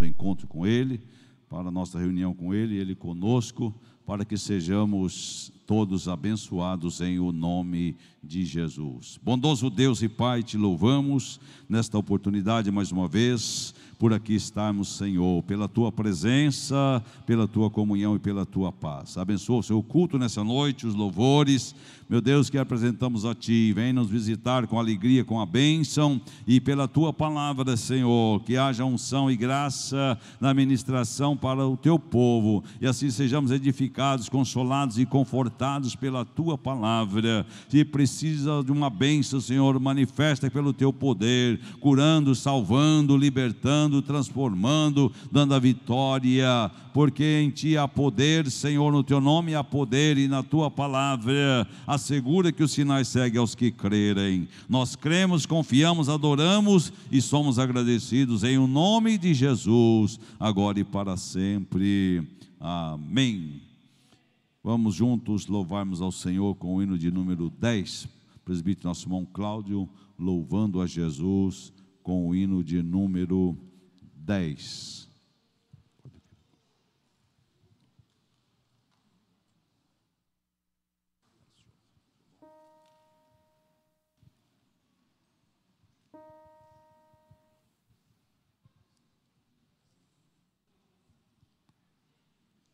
encontro com Ele, para a nossa reunião com Ele, Ele conosco, para que sejamos todos abençoados em o nome de Jesus. Bondoso Deus e Pai, te louvamos nesta oportunidade mais uma vez, por aqui estarmos, Senhor, pela Tua presença, pela Tua comunhão e pela Tua paz. Abençoa o Seu culto nessa noite, os louvores, meu Deus, que apresentamos a Ti. Vem nos visitar com alegria, com a bênção, e pela Tua palavra, Senhor, que haja unção e graça na ministração para o Teu povo, e assim sejamos edificados, consolados e confortados pela Tua palavra. Se precisa de uma bênção, Senhor, manifesta pelo Teu poder, curando, salvando, libertando, transformando, dando a vitória, porque em Ti há poder, Senhor, no Teu nome há poder, e na Tua palavra assegura que os sinais seguem aos que crerem. Nós cremos, confiamos, adoramos e somos agradecidos em o nome de Jesus, agora e para sempre. Amém. Vamos juntos louvarmos ao Senhor com o hino de número 10, presbítero nosso irmão Cláudio, louvando a Jesus com o hino de número 10.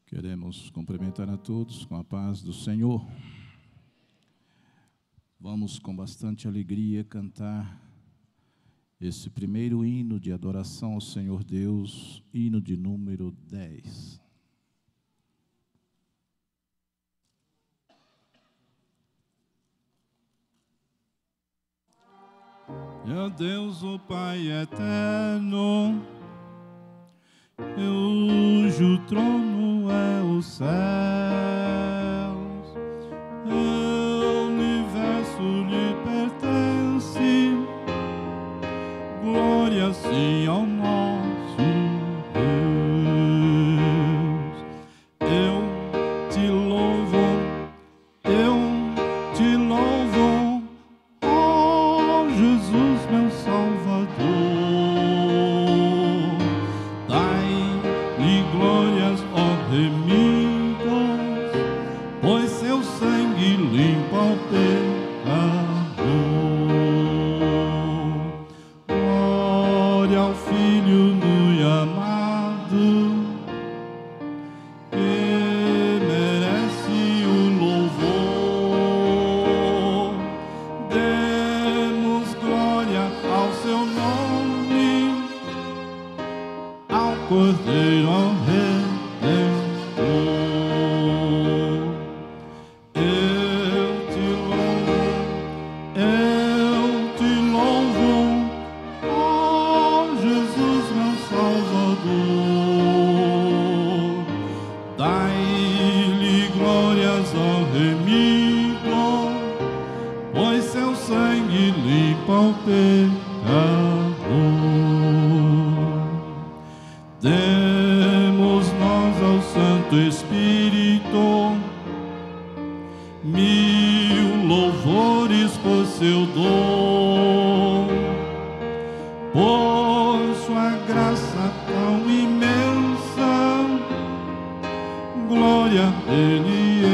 Queremos cumprimentar a todos com a paz do Senhor. Vamos com bastante alegria cantar esse primeiro hino de adoração ao Senhor Deus, hino de número 10. E a Deus o Pai eterno, cujo trono é os céus, o universo lhe pertence, glória sim ao nosso Deus. Eu te louvo, ó Jesus meu Salvador. Glórias, ó remidos, pois seu sangue limpa o pecado. Glória ao Filho muito amado, que merece o louvor. Demos glória ao seu nome, ao Cordeiro, ao demos nós ao Santo Espírito 1000 louvores por seu dom, por sua graça tão imensa, glória Ele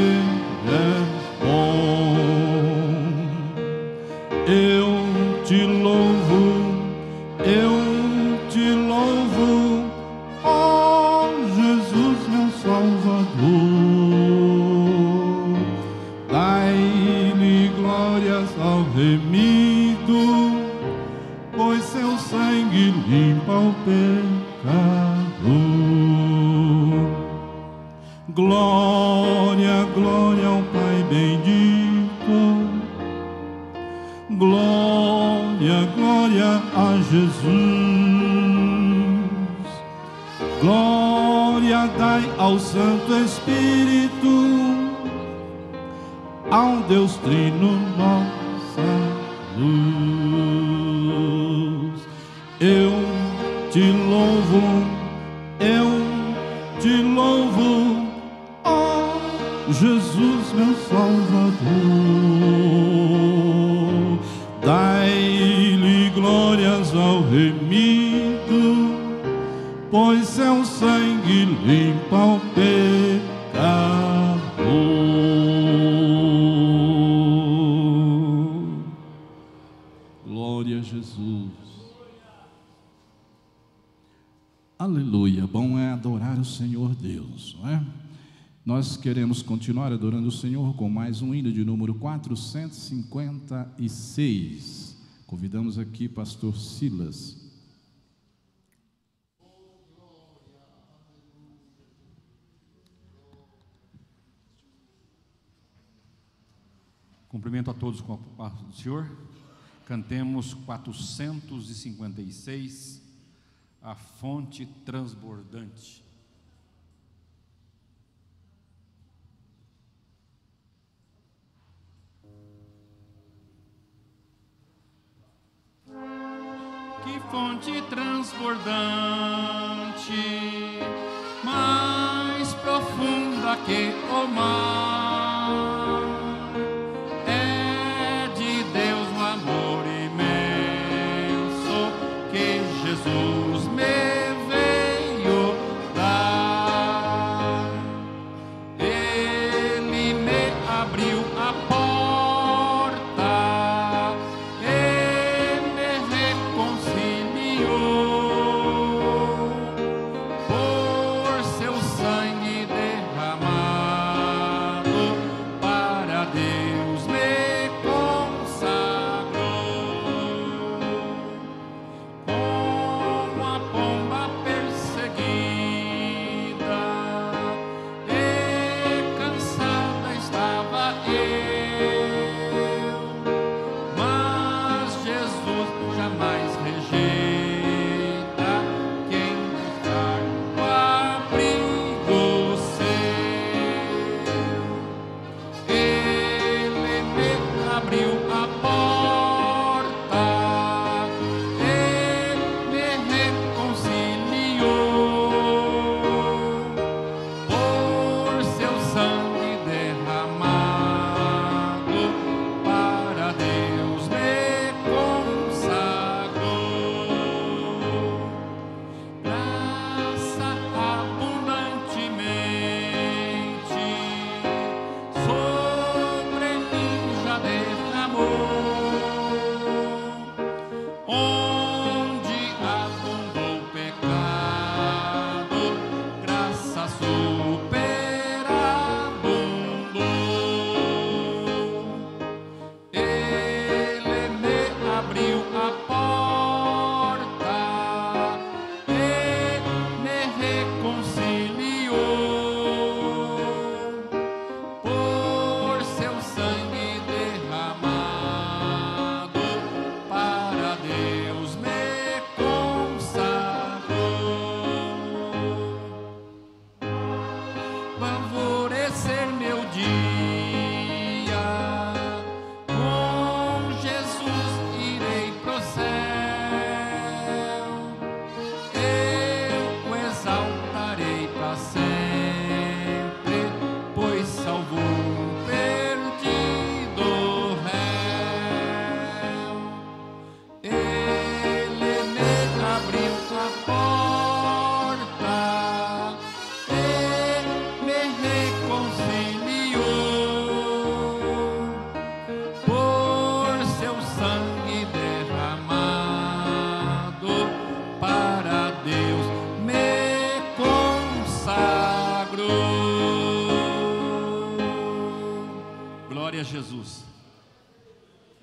é bom. Eu te louvo, ó Jesus meu Salvador. Dai-lhe glórias ao remido, pois seu sangue limpa o pecado. Glória, glória ao Pai bendito, glória, glória a Jesus. Glória dai ao Santo Espírito, ao Deus Trino nossa luz. Eu te louvo, ó Jesus meu Salvador. Dai-lhe glórias ao remido, pois pois seu sangue limpa o pecado. Glória a Jesus. Aleluia. Bom é adorar o Senhor Deus, não é? Nós queremos continuar adorando o Senhor com mais um hino de número 456. Convidamos aqui pastor Silas. Cumprimento a todos com a paz do Senhor. Cantemos 456, a fonte transbordante. Que fonte transbordante, mais profunda que o mar, é de Deus no amor imenso que Jesus me veio dar. Ele me abriu a porta e me reconciliou por seu sangue derramado, para Deus me consagrou. Com a pomba perseguida e cansada estava eu, mas Jesus jamais rejeita quem buscar o abrigo seu. Ele me abriu a porta e me reconciliou por seu sangue derramado, para Deus me consagrou. Graça abundantemente sobre mim já derramou. Onde abundou o pecado, graça superabundou. Ele me abriu a porta e me reconciliou por seu sangue derramado, para Deus me consagrou. Vai alvorecer meu dia, com Jesus irei pro céu. Eu o exaltarei para sempre, pois salvou um perdido réu. Ele me abriu a porta e me reconciliou por seu sangue derramado, para Deus me consagrou. Glória a Jesus.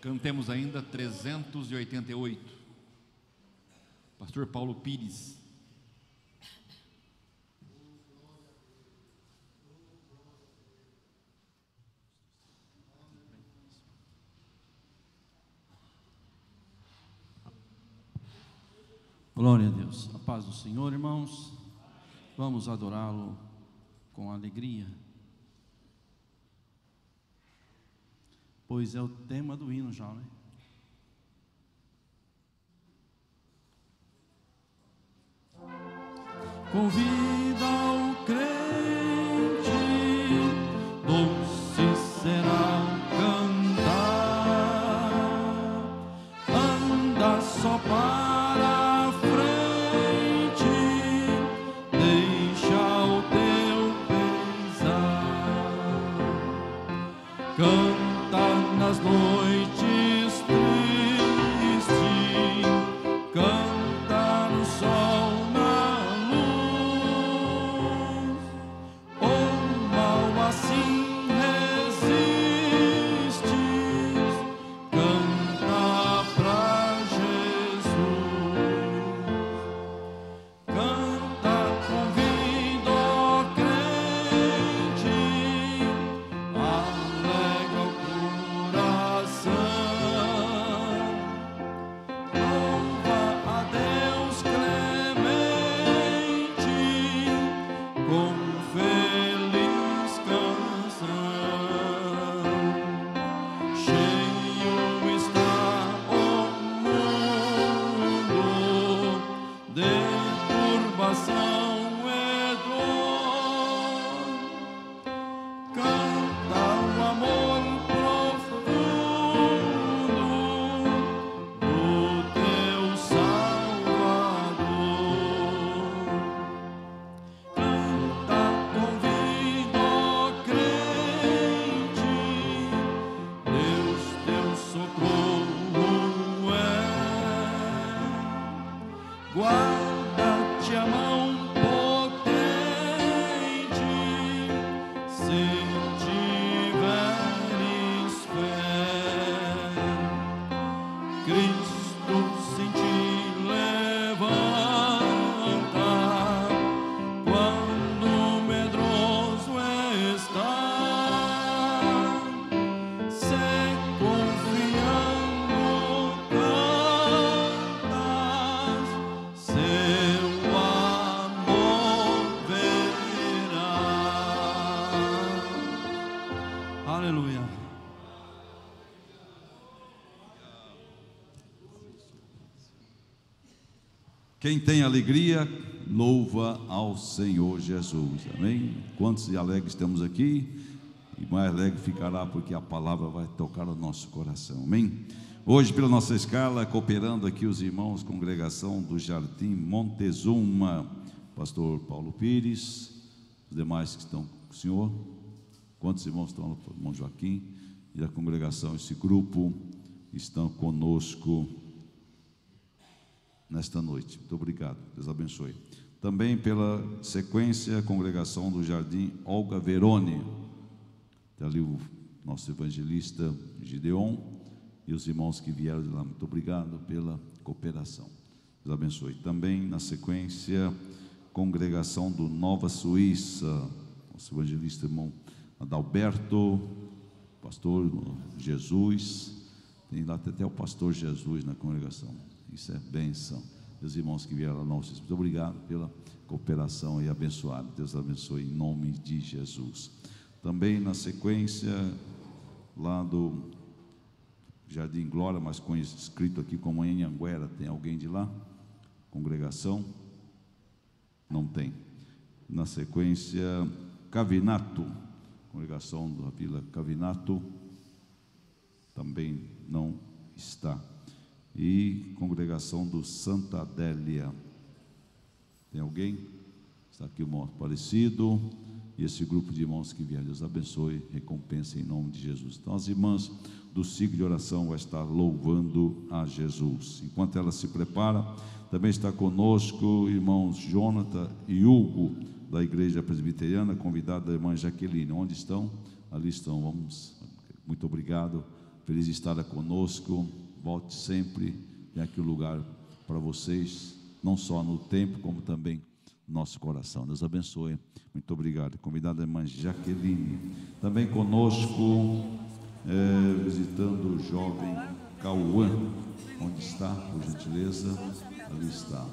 Cantemos ainda 388. Pastor Paulo Pires. Glória a Deus. A paz do Senhor, irmãos. Vamos adorá-lo com alegria, pois é o tema do hino já, né? Convida o crente, doce será o cantar, anda só para a frente, canta nas noites tristes, canta no sol, na luz. O mal assim resistes, canta pra Jesus. Canta, convida, ó crente, alegra o coração. Louva a Deus clemente com feliz canção. Cheio está o mundo de turbação e dor. Canta o amor profundo do teu Salvador. Canta, convida, ó crente, Deus teu socorro é. Guarda-te a mão potente, se tiveres fé. Cristo sem ti levanta, quando medroso está. Se confiando cantas, seu amor verás. Aleluia. Quem tem alegria, louva ao Senhor Jesus. Amém? Quantos de alegres estamos aqui? E mais alegre ficará porque a palavra vai tocar o nosso coração. Amém? Hoje, pela nossa escala, cooperando aqui os irmãos, congregação do Jardim Montezuma, pastor Paulo Pires, os demais que estão com o senhor. Quantos irmãos estão no irmão Joaquim? E a congregação, esse grupo, estão conosco nesta noite. Muito obrigado, Deus abençoe. Também pela sequência, a congregação do Jardim Olga Verone, está ali o nosso evangelista Gideon e os irmãos que vieram de lá. Muito obrigado pela cooperação, Deus abençoe. Também na sequência, congregação do Nova Suíça, nosso evangelista irmão Adalberto, pastor Jesus, tem lá até o pastor Jesus na congregação. Isso é bênção. Meus irmãos que vieram lá, muito obrigado pela cooperação e abençoado. Deus abençoe em nome de Jesus. Também na sequência, lá do Jardim Glória, mas escrito aqui como Anhanguera, tem alguém de lá? Congregação? Não tem. Na sequência, Cavinato, congregação da Vila Cavinato, também não está. E congregação do Santa Adélia, tem alguém? Está aqui o irmão Aparecido e esse grupo de irmãos que vieram. Deus abençoe, recompensa em nome de Jesus. Então as irmãs do ciclo de oração vão estar louvando a Jesus. Enquanto ela se prepara, também está conosco irmãos Jonathan e Hugo, da Igreja Presbiteriana, convidado da irmã Jaqueline. Onde estão? Ali estão. Vamos. Muito obrigado. Feliz de estar conosco. Volte sempre. Tem aqui o lugar para vocês, não só no tempo, como também no nosso coração. Deus abençoe. Muito obrigado. Convidado a irmã Jaqueline. Também conosco, visitando o jovem Cauã. Onde está, por gentileza? Ali está.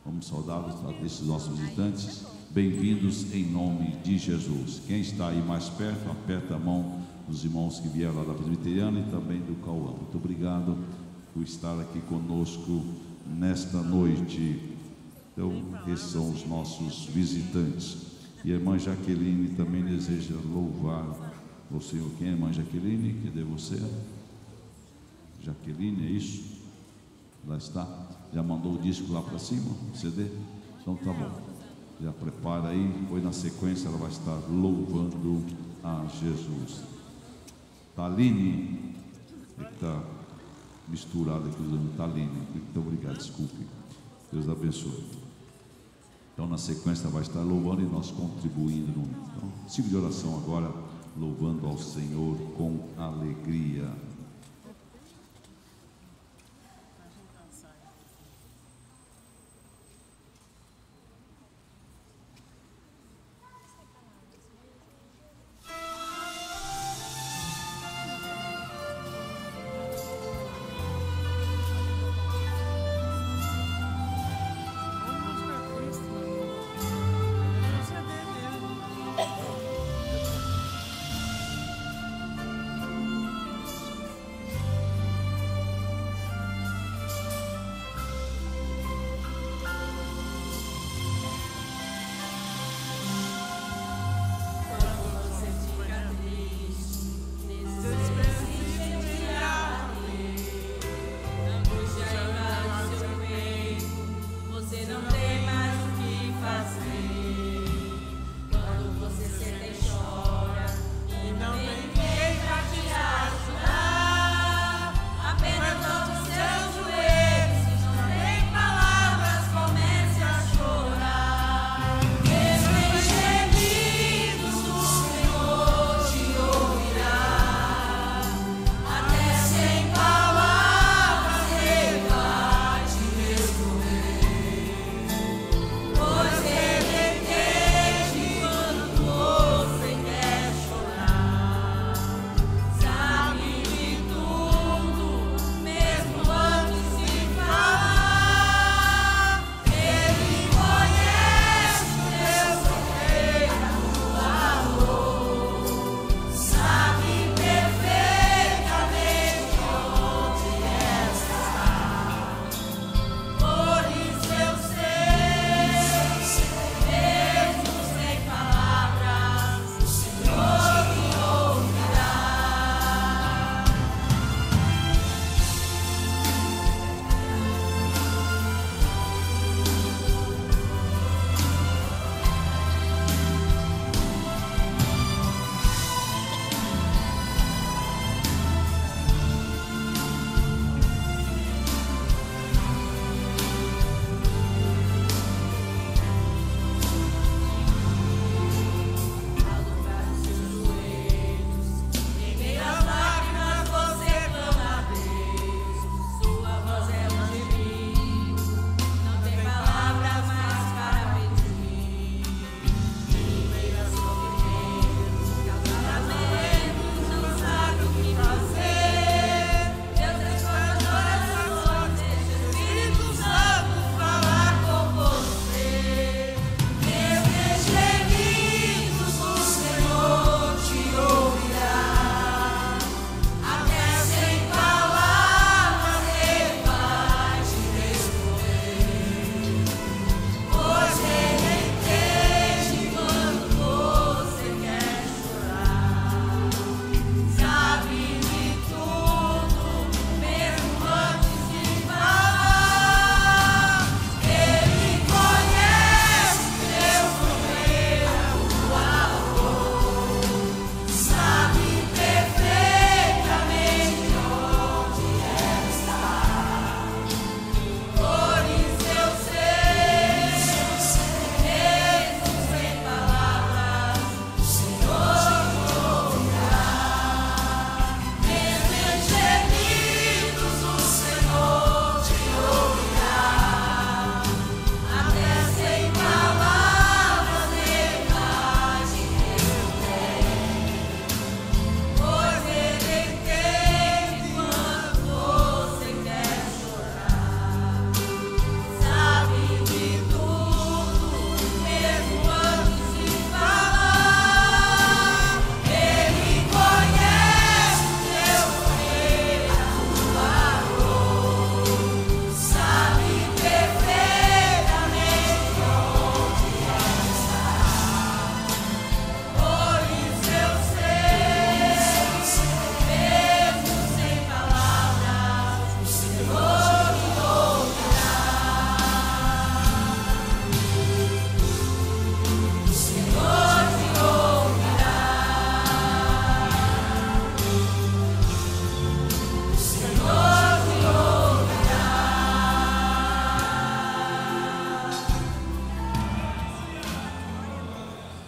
Vamos saudá-los, esses nossos visitantes. Bem-vindos em nome de Jesus. Quem está aí mais perto, aperta a mão dos irmãos que vieram lá da Presbiteriana e também do Cauã. Muito obrigado por estar aqui conosco nesta noite. Então, esses são os nossos visitantes. E a irmã Jaqueline também deseja louvar o Senhor. Quem é a irmã Jaqueline? Cadê você? Jaqueline, é isso? Lá está. Já mandou o disco lá para cima? O CD? Então tá bom. Já prepara aí. Depois na sequência ela vai estar louvando a Jesus. Taline, é que está misturado aqui usando Taline. Muito obrigado, desculpe. Deus abençoe. Então, na sequência, vai estar louvando e nós contribuindo. Então, ciclo de oração agora, louvando ao Senhor com alegria.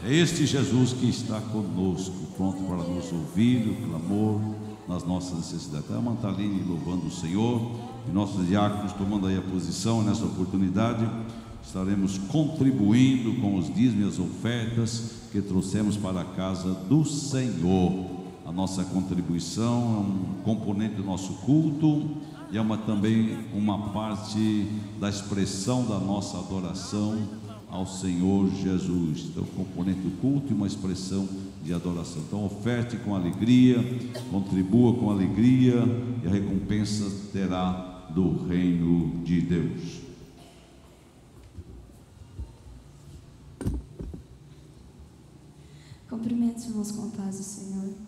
É este Jesus que está conosco, pronto para nos ouvir, o clamor nas nossas necessidades. A Mantaline louvando o Senhor, e nossos diáconos tomando aí a posição. Nessa oportunidade estaremos contribuindo com os dízimos e as ofertas que trouxemos para a casa do Senhor. A nossa contribuição é um componente do nosso culto e é também uma parte da expressão da nossa adoração ao Senhor Jesus. Então, componente do culto e uma expressão de adoração. Então, oferte com alegria, contribua com alegria, e a recompensa terá do reino de Deus. Cumprimentos, irmãos, com a paz do Senhor.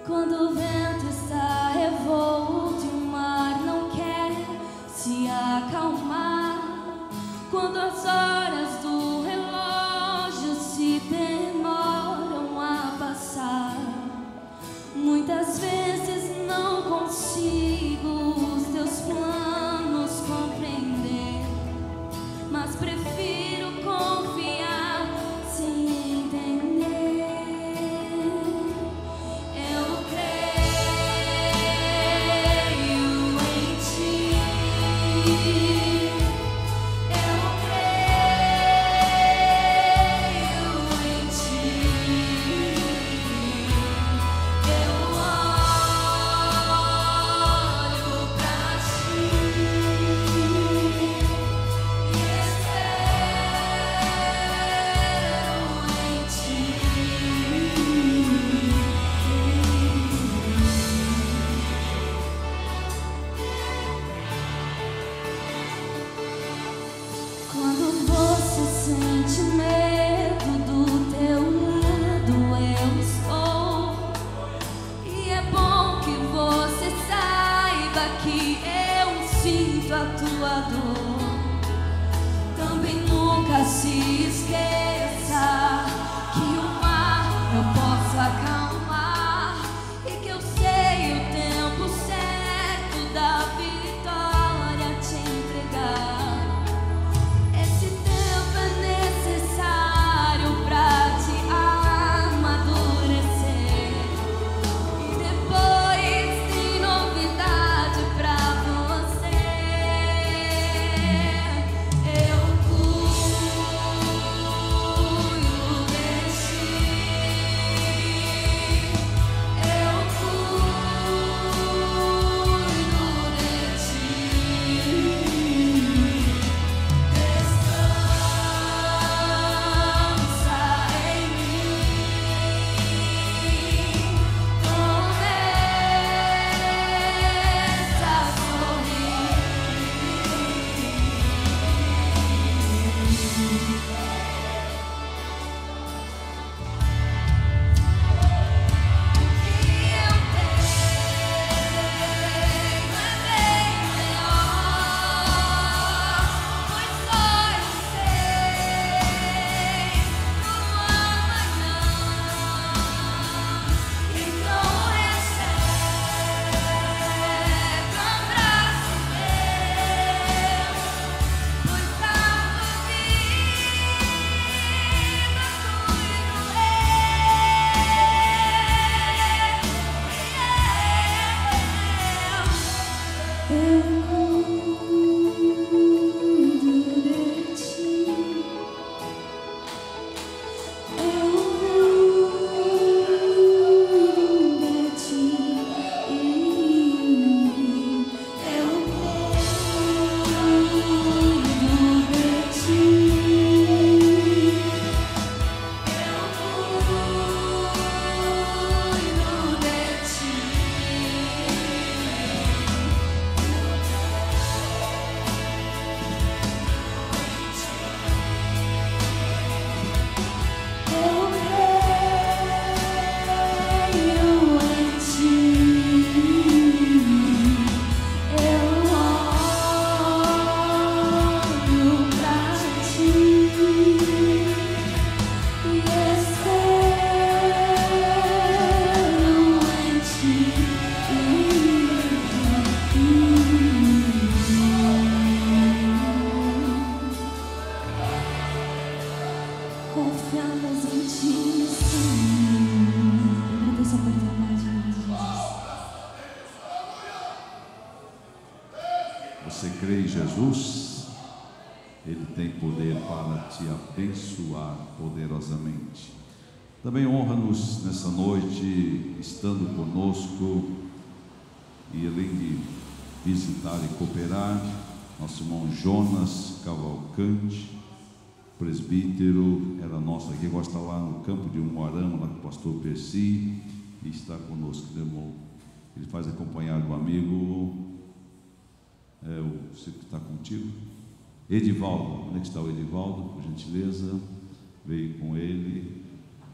Eu confiamos em Ti, Senhor. Agradeço a oportunidade, em nome de Jesus. Você crê em Jesus? Ele tem poder para te abençoar poderosamente. Também honra-nos nessa noite, estando conosco, e além de visitar e cooperar, nosso irmão Jonas Cavalcante, presbítero, era nosso aqui, agora está lá no campo de Umuarama, lá com o pastor Percy, e está conosco, né, irmão? Ele faz acompanhar do amigo, você que está contigo, Edivaldo. Onde é que está o Edivaldo, por gentileza? Veio com ele,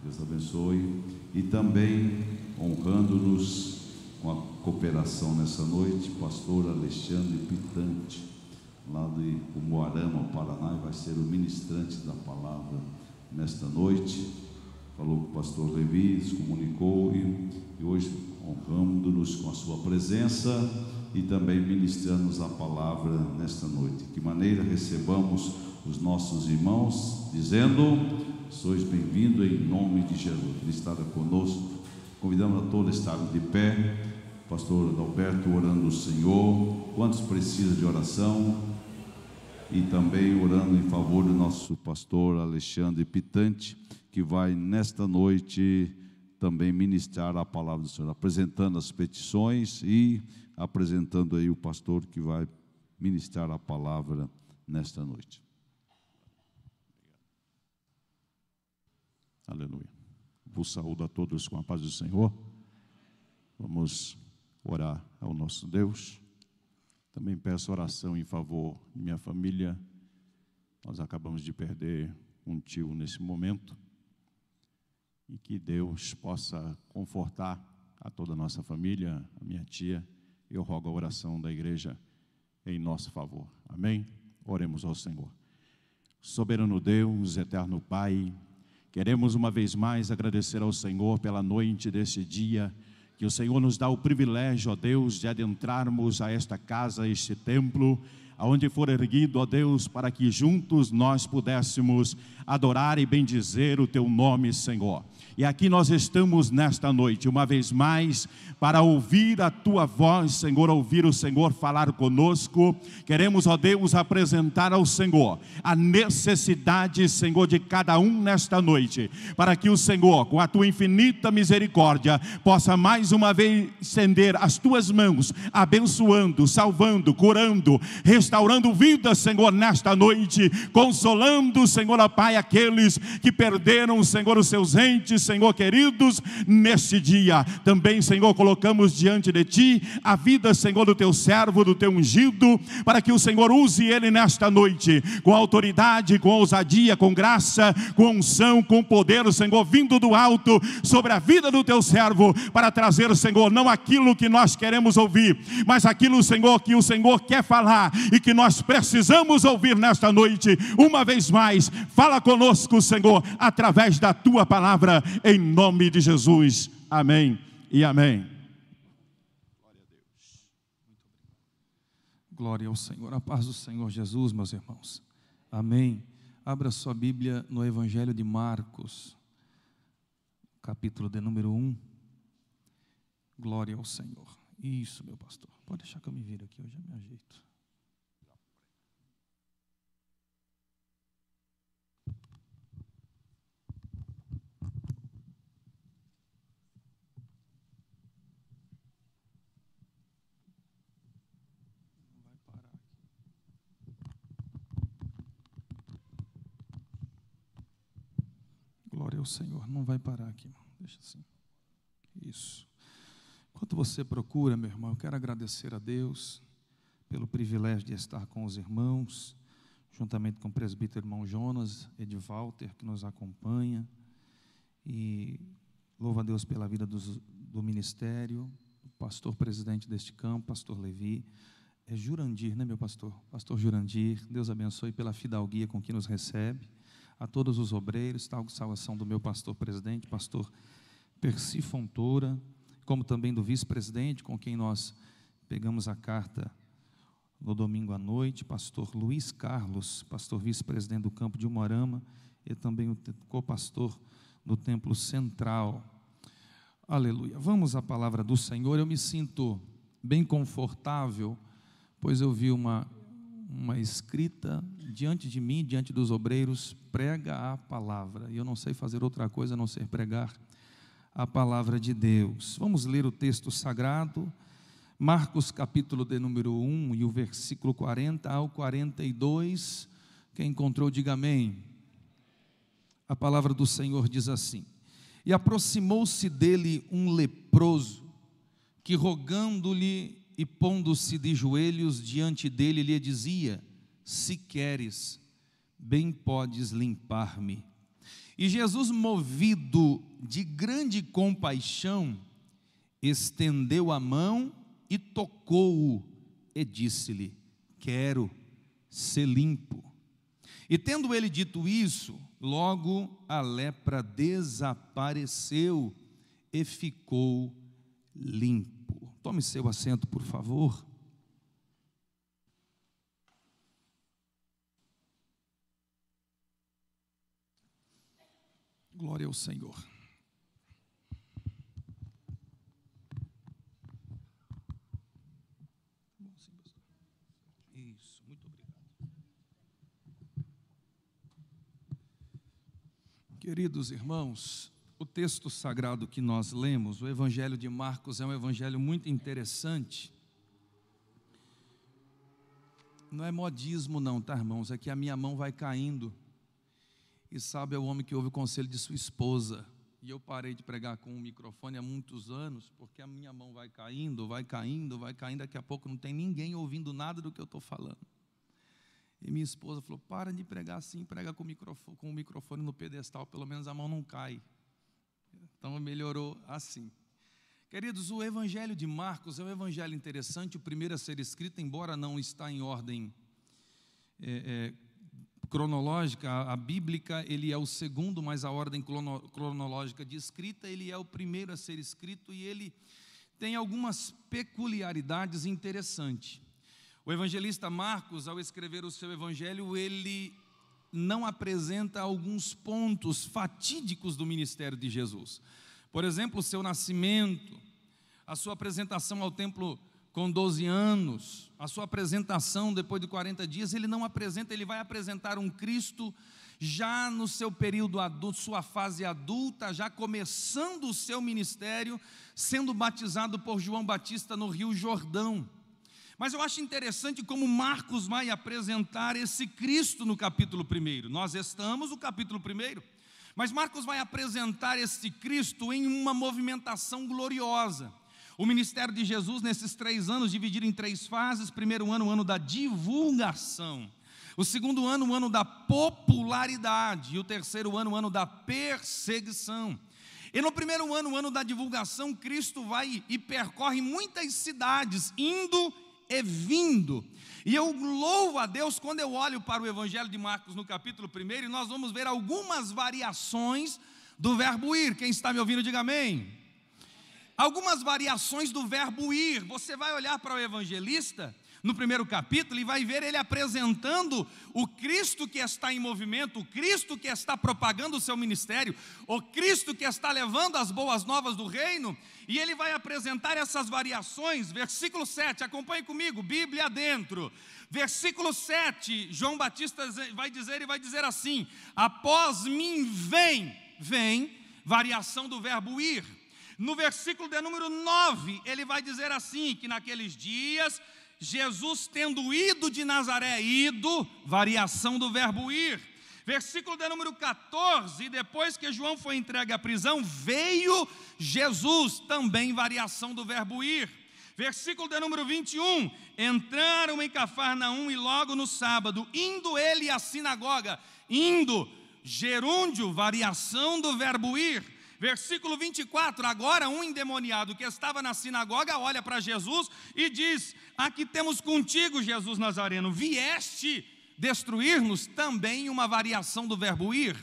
Deus abençoe. E também honrando-nos com a cooperação nessa noite, pastor Alexandre Pitante, lá de Umuarama, Paraná, e vai ser o ministrante da palavra nesta noite. Falou com o pastor Levi, se comunicou, e hoje honramos-nos com a sua presença e também ministramos a palavra nesta noite. De que maneira recebamos os nossos irmãos, dizendo: sois bem-vindos em nome de Jesus. Ele está conosco, convidamos a todos a estarem de pé. Pastor Adalberto orando o Senhor. Quantos precisam de oração? E também orando em favor do nosso pastor Alexandre Pitante, que vai nesta noite também ministrar a palavra do Senhor, apresentando as petições e apresentando aí o pastor que vai ministrar a palavra nesta noite. Aleluia. Vos saúdo a todos com a paz do Senhor. Vamos orar ao nosso Deus. Também peço oração em favor de minha família. Nós acabamos de perder um tio nesse momento. E que Deus possa confortar a toda a nossa família, a minha tia. Eu rogo a oração da igreja em nosso favor. Amém? Oremos ao Senhor. Soberano Deus, eterno Pai, queremos uma vez mais agradecer ao Senhor pela noite desse dia, que o Senhor nos dá o privilégio, ó Deus, de adentrarmos a esta casa, a este templo, aonde for erguido, ó Deus, para que juntos nós pudéssemos adorar e bendizer o Teu nome, Senhor. E aqui nós estamos nesta noite, uma vez mais, para ouvir a Tua voz, Senhor, ouvir o Senhor falar conosco. Queremos, ó Deus, apresentar ao Senhor a necessidade, Senhor, de cada um nesta noite, para que o Senhor, com a Tua infinita misericórdia, possa mais uma vez estender as Tuas mãos, abençoando, salvando, curando, restaurando vidas, Senhor, nesta noite, consolando, Senhor, ó Pai, aqueles que perderam, Senhor, os seus entes, Senhor, queridos, neste dia. Também, Senhor, colocamos diante de Ti a vida, Senhor, do Teu servo, do Teu ungido, para que o Senhor use ele nesta noite, com autoridade, com ousadia, com graça, com unção, com poder, Senhor, vindo do alto, sobre a vida do Teu servo, para trazer, Senhor, não aquilo que nós queremos ouvir, mas aquilo, Senhor, que o Senhor quer falar, e que nós precisamos ouvir nesta noite. Uma vez mais, fala conosco, Senhor, através da Tua palavra, em nome de Jesus. Amém e amém. Glória a Deus. Glória ao Senhor. A paz do Senhor Jesus, meus irmãos. Amém. Abra sua Bíblia no Evangelho de Marcos, capítulo de número 1. Glória ao Senhor. Isso, meu pastor. Pode deixar que eu me vire aqui, eu já me ajeito. Glória ao Senhor. Não vai parar aqui, irmão. Deixa assim. Isso. Enquanto você procura, meu irmão, eu quero agradecer a Deus pelo privilégio de estar com os irmãos, juntamente com o presbítero irmão Jonas, Edvalter, que nos acompanha. E louvo a Deus pela vida do ministério, o pastor presidente deste campo, pastor Levi. É Jurandir, né, meu pastor? Pastor Jurandir, Deus abençoe pela fidalguia com que nos recebe. A todos os obreiros, tal salvação do meu pastor presidente, pastor Percy Fontoura, como também do vice-presidente, com quem nós pegamos a carta no domingo à noite, pastor Luiz Carlos, pastor vice-presidente do campo de Umuarama, e também o co-pastor do Templo Central. Aleluia. Vamos à palavra do Senhor. Eu me sinto bem confortável, pois eu vi uma escrita diante de mim, diante dos obreiros: prega a palavra. E eu não sei fazer outra coisa a não ser pregar a palavra de Deus. Vamos ler o texto sagrado, Marcos capítulo de número 1 e o versículo 40 ao 42. Quem encontrou, diga amém. A palavra do Senhor diz assim: e aproximou-se dele um leproso, que rogando-lhe e pondo-se de joelhos diante dele, lhe dizia: se queres, bem podes limpar-me. E Jesus, movido de grande compaixão, estendeu a mão e tocou-o, e disse-lhe: quero ser limpo. E tendo ele dito isso, logo a lepra desapareceu e ficou limpo. Tome seu assento, por favor. Glória ao Senhor. Isso, muito obrigado. Queridos irmãos, o texto sagrado que nós lemos, o Evangelho de Marcos, é um evangelho muito interessante. Não é modismo não, tá, irmãos? É que a minha mão vai caindo. E sabe, é o homem que ouve o conselho de sua esposa. E eu parei de pregar com o microfone há muitos anos, porque a minha mão vai caindo, vai caindo, vai caindo. Daqui a pouco não tem ninguém ouvindo nada do que eu estou falando. E minha esposa falou: para de pregar assim, prega com o microfone no pedestal, pelo menos a mão não cai. Então melhorou assim. Queridos, o Evangelho de Marcos é um evangelho interessante, o primeiro a ser escrito, embora não está em ordem cronológica, a bíblica, ele é o segundo, mas a ordem cronológica de escrita, ele é o primeiro a ser escrito, e ele tem algumas peculiaridades interessantes. O evangelista Marcos, ao escrever o seu evangelho, ele não apresenta alguns pontos fatídicos do ministério de Jesus. Por exemplo, o seu nascimento, a sua apresentação ao templo com 12 anos, a sua apresentação depois de 40 dias, ele não apresenta, ele vai apresentar um Cristo já no seu período adulto, sua fase adulta, já começando o seu ministério, sendo batizado por João Batista no Rio Jordão. Mas eu acho interessante como Marcos vai apresentar esse Cristo no capítulo 1. Nós estamos no capítulo 1, mas Marcos vai apresentar esse Cristo em uma movimentação gloriosa. O ministério de Jesus, nesses 3 anos, dividido em 3 fases. Primeiro ano, o ano da divulgação. O segundo ano, o ano da popularidade. E o terceiro ano, o ano da perseguição. E no primeiro ano, o ano da divulgação, Cristo vai e percorre muitas cidades, indo e vindo. E eu louvo a Deus quando eu olho para o Evangelho de Marcos no capítulo 1, e nós vamos ver algumas variações do verbo ir. Quem está me ouvindo, diga amém. Algumas variações do verbo ir. Você vai olhar para o evangelista no primeiro capítulo e vai ver ele apresentando o Cristo que está em movimento, o Cristo que está propagando o seu ministério, o Cristo que está levando as boas novas do reino, e ele vai apresentar essas variações. Versículo 7, acompanhe comigo, Bíblia adentro. Versículo 7, João Batista vai dizer assim: após mim vem, variação do verbo ir. No versículo de número 9, ele vai dizer assim, que naqueles dias, Jesus tendo ido de Nazaré, variação do verbo ir. Versículo de número 14, depois que João foi entregue à prisão, veio Jesus, também variação do verbo ir. Versículo de número 21, entraram em Cafarnaum e logo no sábado, indo ele à sinagoga, gerúndio, variação do verbo ir. Versículo 24, agora um endemoniado que estava na sinagoga olha para Jesus e diz: aqui temos contigo, Jesus Nazareno, vieste destruir-nos, também uma variação do verbo ir.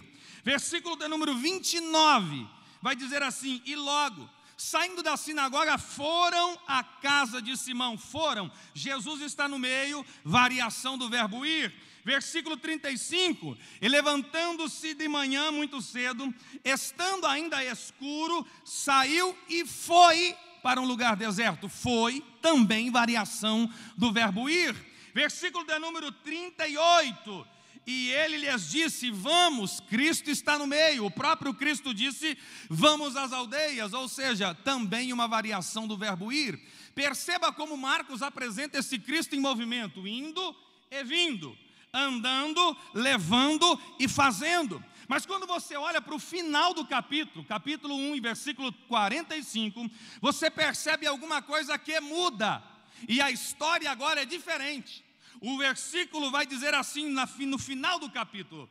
Versículo de número 29, vai dizer assim: e logo, saindo da sinagoga, foram à casa de Simão. Foram, Jesus está no meio, variação do verbo ir. Versículo 35, e levantando-se de manhã muito cedo, estando ainda escuro, saiu e foi para um lugar deserto. Foi também variação do verbo ir. Versículo de número 38, e ele lhes disse, vamos, Cristo está no meio. O próprio Cristo disse, vamos às aldeias, ou seja, também uma variação do verbo ir. Perceba como Marcos apresenta esse Cristo em movimento, indo e vindo, andando, levando e fazendo. Mas quando você olha para o final do capítulo 1, e versículo 45, você percebe alguma coisa que muda, e a história agora é diferente. O versículo vai dizer assim, no final do capítulo,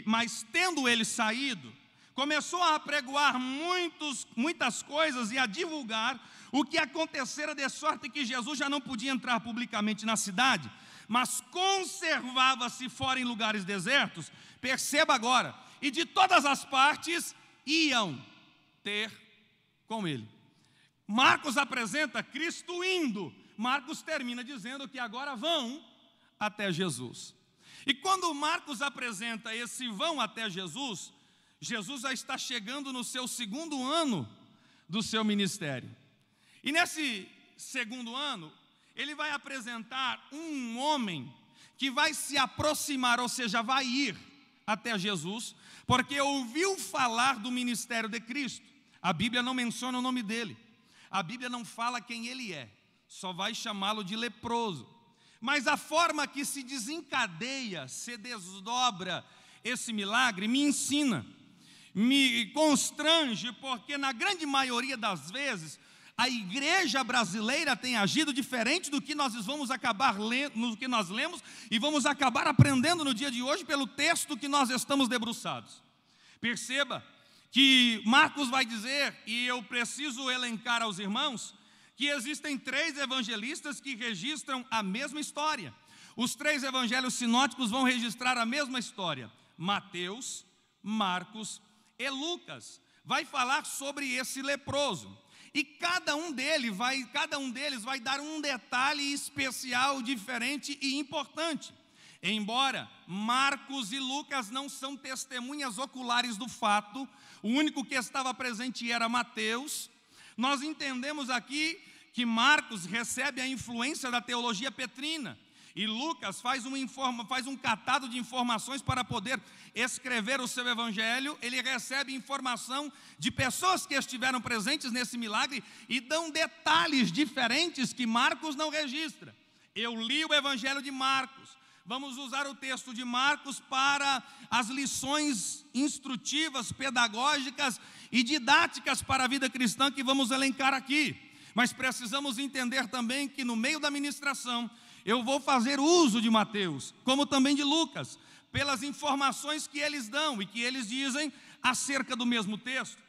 mas tendo ele saído, começou a apregoar muitas coisas e a divulgar o que acontecera, de sorte que Jesus já não podia entrar publicamente na cidade, mas conservava-se fora em lugares desertos. Perceba agora, e de todas as partes iam ter com ele. Marcos apresenta Cristo indo, Marcos termina dizendo que agora vão até Jesus. E quando Marcos apresenta esse vão até Jesus, Jesus já está chegando no seu segundo ano do seu ministério. E nesse segundo ano, ele vai apresentar um homem que vai se aproximar, ou seja, vai ir até Jesus, porque ouviu falar do ministério de Cristo. A Bíblia não menciona o nome dele, a Bíblia não fala quem ele é, só vai chamá-lo de leproso. Mas a forma que se desencadeia, se desdobra esse milagre, me ensina, me constrange, porque na grande maioria das vezes, a igreja brasileira tem agido diferente do que nós vamos acabar lendo, no que nós lemos, e vamos acabar aprendendo no dia de hoje pelo texto que nós estamos debruçados. Perceba que Marcos vai dizer, e eu preciso elencar aos irmãos, que existem 3 evangelistas que registram a mesma história. Os 3 evangelhos sinóticos vão registrar a mesma história. Mateus, Marcos e Lucas vai falar sobre esse leproso. E cada um deles vai dar um detalhe especial, diferente e importante. Embora Marcos e Lucas não são testemunhas oculares do fato, o único que estava presente era Mateus. Nós entendemos aqui que Marcos recebe a influência da teologia petrina, e Lucas faz um catado de informações para poder escrever o seu evangelho. Ele recebe informação de pessoas que estiveram presentes nesse milagre e dão detalhes diferentes que Marcos não registra. Eu li o evangelho de Marcos. Vamos usar o texto de Marcos para as lições instrutivas, pedagógicas e didáticas para a vida cristã que vamos elencar aqui. Mas precisamos entender também que no meio da ministração eu vou fazer uso de Mateus, como também de Lucas, pelas informações que eles dão e que eles dizem acerca do mesmo texto.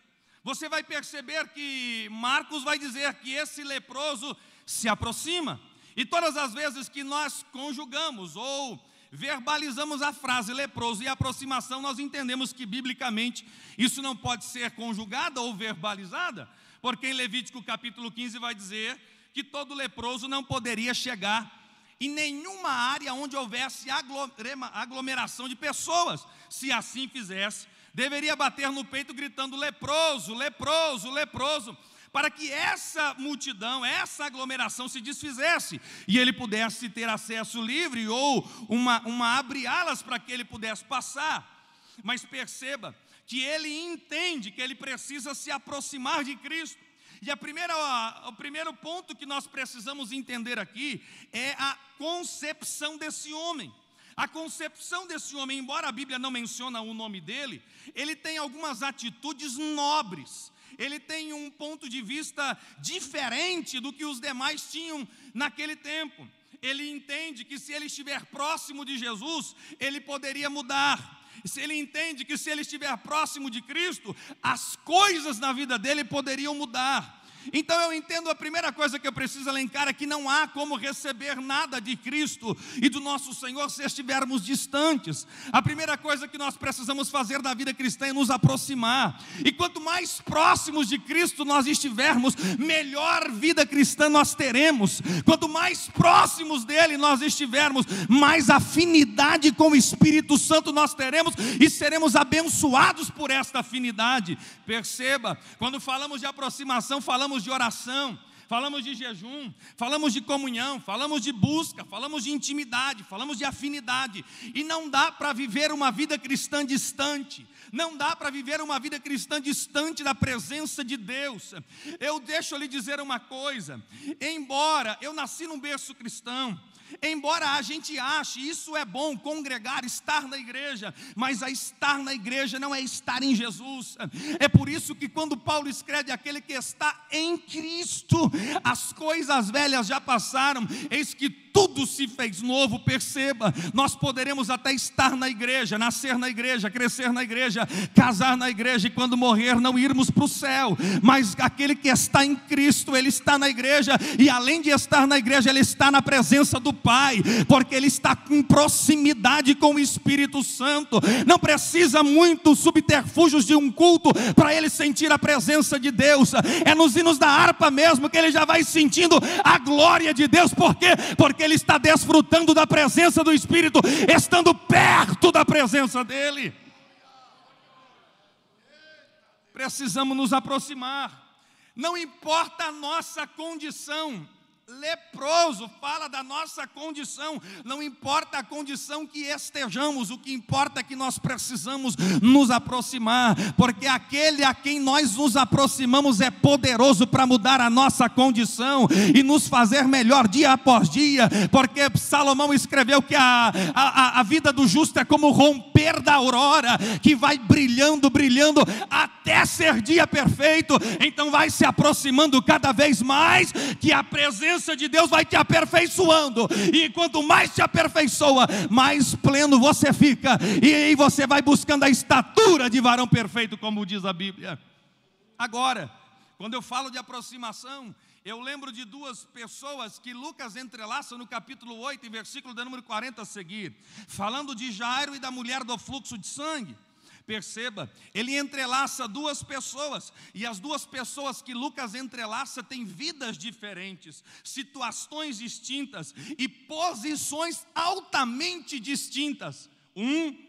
Você vai perceber que Marcos vai dizer que esse leproso se aproxima. E todas as vezes que nós conjugamos ou verbalizamos a frase leproso e aproximação, nós entendemos que biblicamente isso não pode ser conjugada ou verbalizada, porque em Levítico capítulo 15 vai dizer que todo leproso não poderia chegar em nenhuma área onde houvesse aglomeração de pessoas. Se assim fizesse, deveria bater no peito gritando leproso, leproso, leproso, para que essa multidão, essa aglomeração se desfizesse e ele pudesse ter acesso livre ou uma abre-alas para que ele pudesse passar. Mas perceba que ele entende que ele precisa se aproximar de Cristo. E o primeiro ponto que nós precisamos entender aqui é a concepção desse homem. A concepção desse homem, embora a Bíblia não mencione o nome dele, ele tem algumas atitudes nobres. Ele tem um ponto de vista diferente do que os demais tinham naquele tempo. Ele entende que se ele estiver próximo de Jesus, ele poderia mudar. Se ele entende que se ele estiver próximo de Cristo, as coisas na vida dele poderiam mudar. Então eu entendo, a primeira coisa que eu preciso elencar é que não há como receber nada de Cristo e do nosso Senhor se estivermos distantes. A primeira coisa que nós precisamos fazer na vida cristã é nos aproximar. E quanto mais próximos de Cristo nós estivermos, melhor vida cristã nós teremos. Quanto mais próximos dele nós estivermos, mais afinidade com o Espírito Santo nós teremos e seremos abençoados por esta afinidade. Perceba, quando falamos de aproximação, falamos de oração, falamos de jejum, falamos de comunhão, falamos de busca, falamos de intimidade, falamos de afinidade. E não dá para viver uma vida cristã distante. Não dá para viver uma vida cristã distante da presença de Deus. Deixa eu lhe dizer uma coisa. Embora eu nasci num berço cristão, embora a gente ache isso é bom, congregar, estar na igreja, mas a estar na igreja não é estar em Jesus. É por isso que quando Paulo escreve aquele que está em Cristo, as coisas velhas já passaram, eis que tudo se fez novo. Perceba, nós poderemos até estar na igreja, nascer na igreja, crescer na igreja, casar na igreja e quando morrer não irmos para o céu, mas aquele que está em Cristo, ele está na igreja e além de estar na igreja, ele está na presença do Pai, porque ele está em proximidade com o Espírito Santo. Não precisa muitos subterfúgios de um culto para ele sentir a presença de Deus. É nos hinos da harpa mesmo que ele já vai sentindo a glória de Deus. Por quê? Porque ele está desfrutando da presença do Espírito, estando perto da presença dele. Precisamos nos aproximar. Não importa a nossa condição. Leproso fala da nossa condição, não importa a condição que estejamos, o que importa é que nós precisamos nos aproximar, porque aquele a quem nós nos aproximamos é poderoso para mudar a nossa condição e nos fazer melhor dia após dia, porque Salomão escreveu que a vida do justo é como o romper da aurora, que vai brilhando, brilhando, até ser dia perfeito. Então vai se aproximando cada vez mais, que a presença de Deus vai te aperfeiçoando, e quanto mais te aperfeiçoa, mais pleno você fica, e aí você vai buscando a estatura de varão perfeito, como diz a Bíblia. Agora, quando eu falo de aproximação, eu lembro de duas pessoas que Lucas entrelaça no capítulo 8, versículo de número 40 a seguir, falando de Jairo e da mulher do fluxo de sangue. Perceba, ele entrelaça duas pessoas, e as duas pessoas que Lucas entrelaça têm vidas diferentes, situações distintas e posições altamente distintas. Um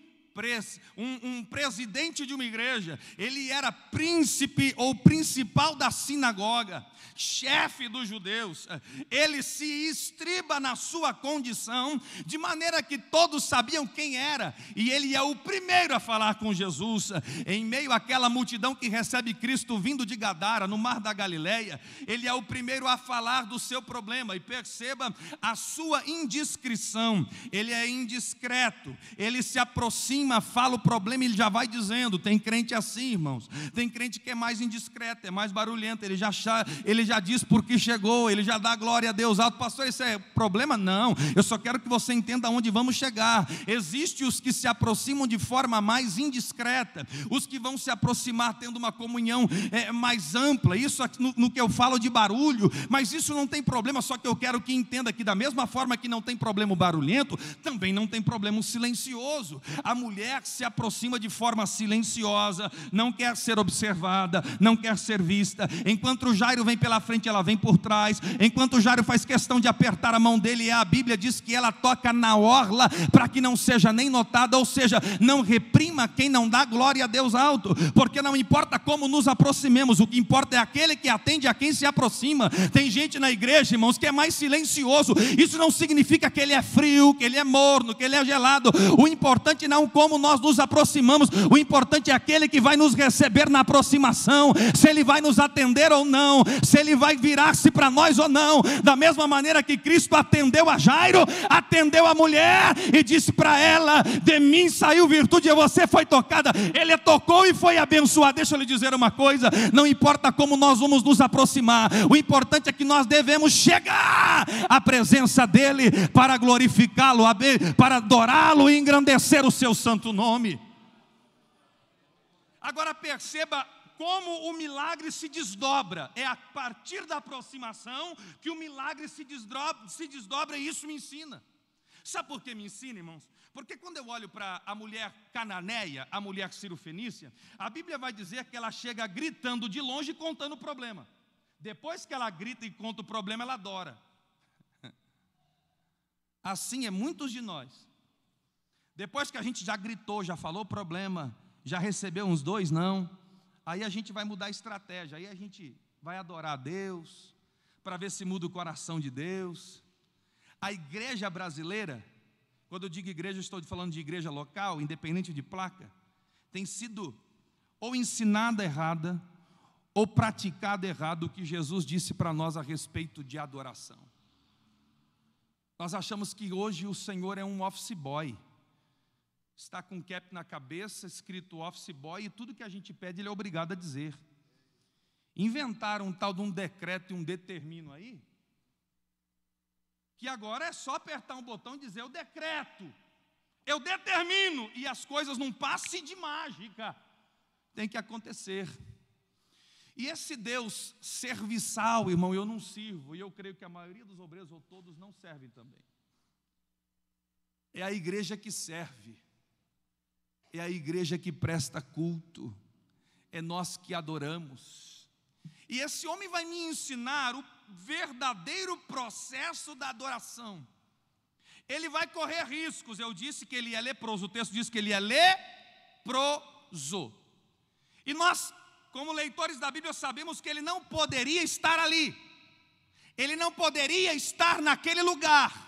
presidente de uma igreja, ele era príncipe ou principal da sinagoga, chefe dos judeus, ele se estriba na sua condição, de maneira que todos sabiam quem era, e ele é o primeiro a falar com Jesus, em meio àquela multidão que recebe Cristo vindo de Gadara, no mar da Galileia, ele é o primeiro a falar do seu problema, e perceba a sua indiscrição, ele é indiscreto, ele se aproxima, fala o problema e ele já vai dizendo. Tem crente assim, irmãos, tem crente que é mais indiscreto, é mais barulhento, ele já diz por que chegou, ele já dá glória a Deus alto. Pastor, isso é problema? Não, eu só quero que você entenda aonde vamos chegar. Existem os que se aproximam de forma mais indiscreta, os que vão se aproximar tendo uma comunhão mais ampla, isso no que eu falo de barulho, mas isso não tem problema, só que eu quero que entenda que da mesma forma que não tem problema o barulhento, também não tem problema o silencioso. A mulher se aproxima de forma silenciosa, não quer ser observada, não quer ser vista. Enquanto o Jairo vem pela frente, ela vem por trás. Enquanto o Jairo faz questão de apertar a mão dele, e a Bíblia diz que ela toca na orla para que não seja nem notada, ou seja, não reprima quem não dá glória a Deus alto, porque não importa como nos aproximemos, o que importa é aquele que atende a quem se aproxima. Tem gente na igreja, irmãos, que é mais silencioso. Isso não significa que ele é frio, que ele é morno, que ele é gelado. O importante não como nós nos aproximamos, o importante é aquele que vai nos receber na aproximação, se ele vai nos atender ou não, se ele vai virar-se para nós ou não. Da mesma maneira que Cristo atendeu a Jairo, atendeu a mulher e disse para ela: de mim saiu virtude, e você foi tocada. Ele tocou e foi abençoado. Deixa eu lhe dizer uma coisa, não importa como nós vamos nos aproximar, o importante é que nós devemos chegar à presença dele para glorificá-lo, para adorá-lo e engrandecer o seu santo nome. Agora perceba como o milagre se desdobra. É a partir da aproximação que o milagre se desdobra, e isso me ensina. Sabe por que me ensina, irmãos? Porque quando eu olho para a mulher cananeia, a mulher cirofenícia, a Bíblia vai dizer que ela chega gritando de longe e contando o problema. Depois que ela grita e conta o problema, ela adora. Assim é muitos de nós. Depois que a gente já gritou, já falou o problema, já recebeu uns 2 não, aí a gente vai mudar a estratégia, aí a gente vai adorar a Deus, para ver se muda o coração de Deus. A igreja brasileira, quando eu digo igreja, eu estou falando de igreja local, independente de placa, tem sido ou ensinada errada, ou praticado errado o que Jesus disse para nós a respeito de adoração. Nós achamos que hoje o Senhor é um office boy, está com um cap na cabeça, escrito office boy, e tudo que a gente pede Ele é obrigado a dizer. Inventaram um tal de um decreto e um determino aí, que agora é só apertar um botão e dizer: eu decreto, eu determino, e as coisas num passe de mágica tem que acontecer. E esse Deus serviçal, irmão, eu não sirvo, e eu creio que a maioria dos obreiros, ou todos, não servem também. É a igreja que serve, é a igreja que presta culto, é nós que adoramos. E esse homem vai me ensinar o verdadeiro processo da adoração. Ele vai correr riscos. Eu disse que ele é leproso, o texto diz que ele é leproso. E nós, como leitores da Bíblia, sabemos que ele não poderia estar ali, ele não poderia estar naquele lugar.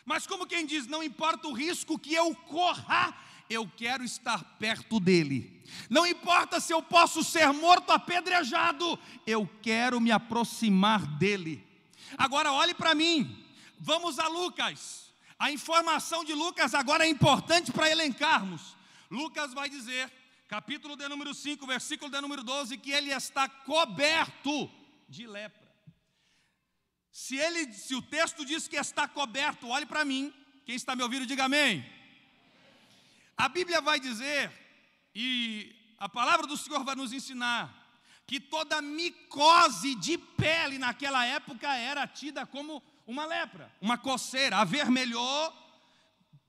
Mas como quem diz, não importa o risco que eu corra, eu quero estar perto dele. Não importa se eu posso ser morto apedrejado, eu quero me aproximar dele. Agora olhe para mim, vamos a Lucas. A informação de Lucas agora é importante para elencarmos. Lucas vai dizer, capítulo de número 5, versículo de número 12, que ele está coberto de lepra. Se o texto diz que está coberto, olhe para mim, quem está me ouvindo, diga amém. A Bíblia vai dizer, e a palavra do Senhor vai nos ensinar, que toda micose de pele naquela época era tida como uma lepra, uma coceira. Avermelhou,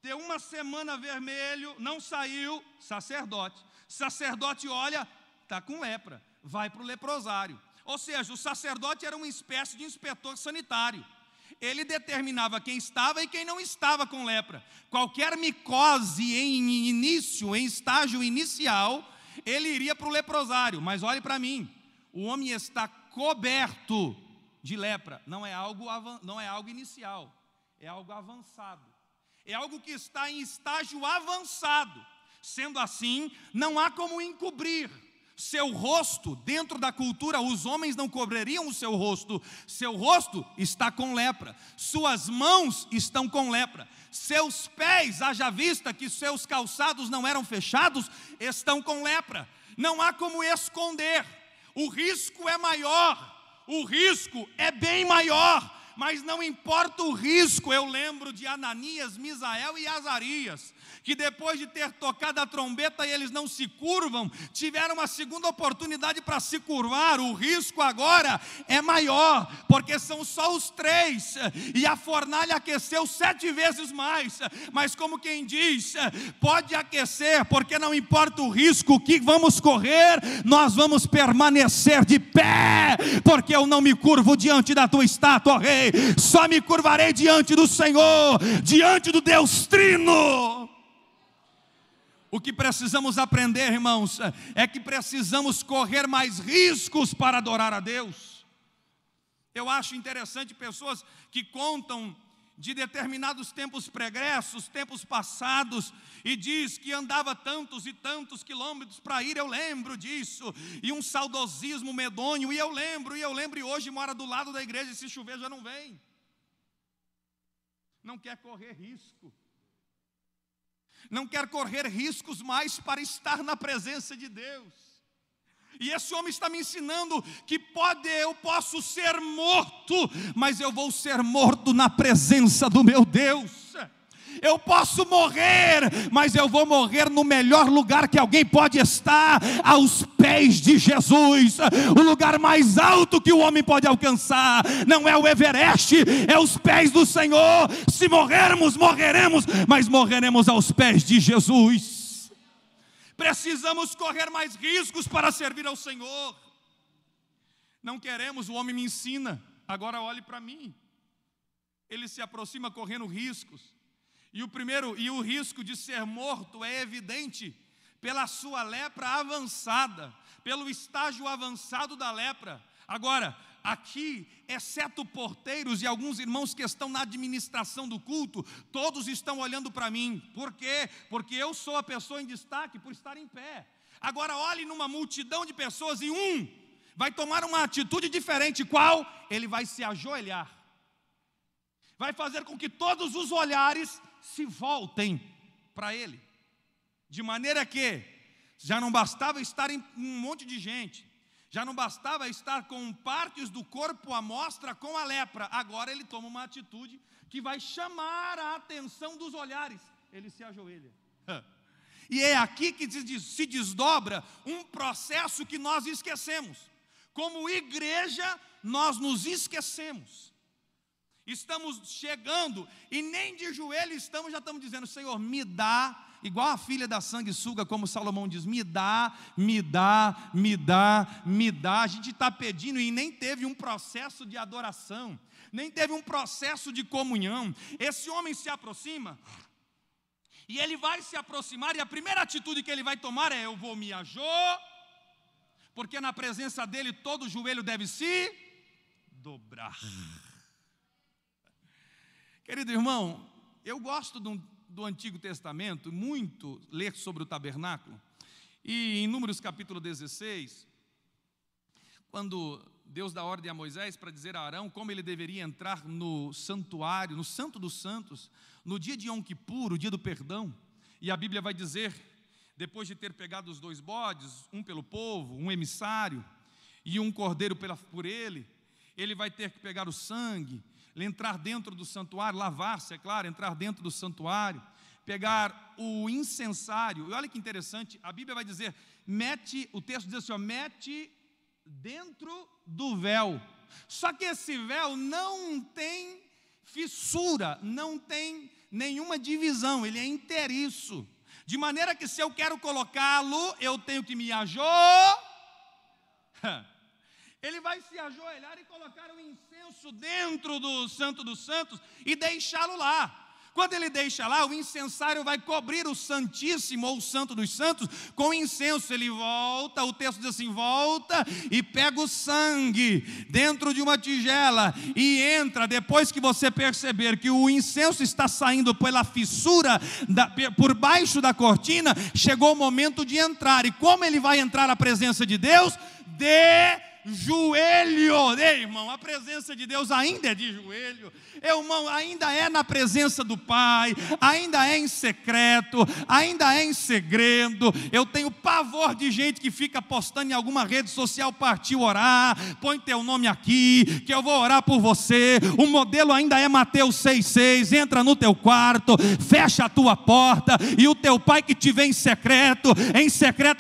deu uma semana vermelho, não saiu, sacerdote olha, está com lepra, vai para o leprosário. Ou seja, o sacerdote era uma espécie de inspetor sanitário. Ele determinava quem estava e quem não estava com lepra. Qualquer micose em estágio inicial, ele iria para o leprosário. Mas olhe para mim, o homem está coberto de lepra. Não é algo inicial, é algo avançado. É algo que está em estágio avançado. Sendo assim, não há como encobrir seu rosto. Dentro da cultura, os homens não cobririam o seu rosto está com lepra, suas mãos estão com lepra, seus pés, haja vista que seus calçados não eram fechados, estão com lepra. Não há como esconder. O risco é maior, o risco é bem maior, mas não importa o risco. Eu lembro de Ananias, Misael e Azarias, que depois de ter tocado a trombeta e eles não se curvam, tiveram uma segunda oportunidade para se curvar. O risco agora é maior, porque são só os 3, e a fornalha aqueceu 7 vezes mais. Mas como quem diz, pode aquecer, porque não importa o risco que vamos correr, nós vamos permanecer de pé, porque eu não me curvo diante da tua estátua, ó Rei, só me curvarei diante do Senhor, diante do Deus Trino. O que precisamos aprender, irmãos, é que precisamos correr mais riscos para adorar a Deus. Eu acho interessante pessoas que contam de determinados tempos pregressos, tempos passados, e diz que andava tantos e tantos quilômetros para ir. Eu lembro disso, e um saudosismo medonho, e eu lembro, e hoje mora do lado da igreja, e se chover já não vem. Não quer correr risco. Não quer correr riscos mais para estar na presença de Deus. E esse homem está me ensinando que eu posso ser morto, mas eu vou ser morto na presença do meu Deus. Eu posso morrer, mas eu vou morrer no melhor lugar que alguém pode estar, aos pés de Jesus. O lugar mais alto que o homem pode alcançar não é o Everest, é os pés do Senhor. Se morrermos, morreremos, mas morreremos aos pés de Jesus. Precisamos correr mais riscos para servir ao Senhor. Não queremos, o homem me ensina, agora olhe para mim. Ele se aproxima correndo riscos. E o risco de ser morto é evidente pela sua lepra avançada, pelo estágio avançado da lepra. Agora, aqui, exceto porteiros e alguns irmãos que estão na administração do culto, todos estão olhando para mim. Por quê? Porque eu sou a pessoa em destaque por estar em pé. Agora olhe numa multidão de pessoas e um vai tomar uma atitude diferente. Qual? Ele vai se ajoelhar. Vai fazer com que todos os olhares se voltem para ele. De maneira que já não bastava estar em um monte de gente, já não bastava estar com partes do corpo à mostra com a lepra. Agora ele toma uma atitude que vai chamar a atenção dos olhares. Ele se ajoelha. E é aqui que se desdobra um processo que nós esquecemos. Como igreja, nós nos esquecemos. Estamos chegando e nem de joelho estamos, já estamos dizendo: Senhor, me dá, igual a filha da sanguessuga, como Salomão diz, me dá, me dá, me dá, me dá. A gente está pedindo e nem teve um processo de adoração, nem teve um processo de comunhão. Esse homem se aproxima e ele vai se aproximar, e a primeira atitude que ele vai tomar é: eu vou me ajoelhar, porque na presença dele todo joelho deve se dobrar. Querido irmão, eu gosto do Antigo Testamento, muito ler sobre o tabernáculo. E em Números capítulo 16, quando Deus dá ordem a Moisés para dizer a Arão como ele deveria entrar no santuário, no Santo dos Santos, no dia de Yom Kippur, o dia do perdão. E a Bíblia vai dizer, depois de ter pegado os 2 bodes, um pelo povo, um emissário, e um cordeiro por ele vai ter que pegar o sangue, entrar dentro do santuário, lavar-se, é claro, entrar dentro do santuário, pegar o incensário. E olha que interessante, a Bíblia vai dizer, o texto diz assim, ó, mete dentro do véu. Só que esse véu não tem fissura, não tem nenhuma divisão, ele é inteiriço. De maneira que se eu quero colocá-lo, eu tenho que me ajoelhar. Ele vai se ajoelhar e colocar o incenso dentro do Santo dos Santos e deixá-lo lá. Quando ele deixa lá, o incensário vai cobrir o Santíssimo ou o Santo dos Santos com incenso. Ele volta, o texto diz assim, volta e pega o sangue dentro de uma tigela e entra. Depois que você perceber que o incenso está saindo pela fissura, por baixo da cortina, chegou o momento de entrar. E como ele vai entrar à presença de Deus? Joelho. Ei, irmão, a presença de Deus ainda é de joelho. Irmão, ainda é na presença do Pai, ainda é em secreto, ainda é em segredo. Eu tenho pavor de gente que fica postando em alguma rede social, partiu orar, põe teu nome aqui, que eu vou orar por você. O modelo ainda é Mateus 6,6, entra no teu quarto, fecha a tua porta, e o teu Pai que te vê em secreto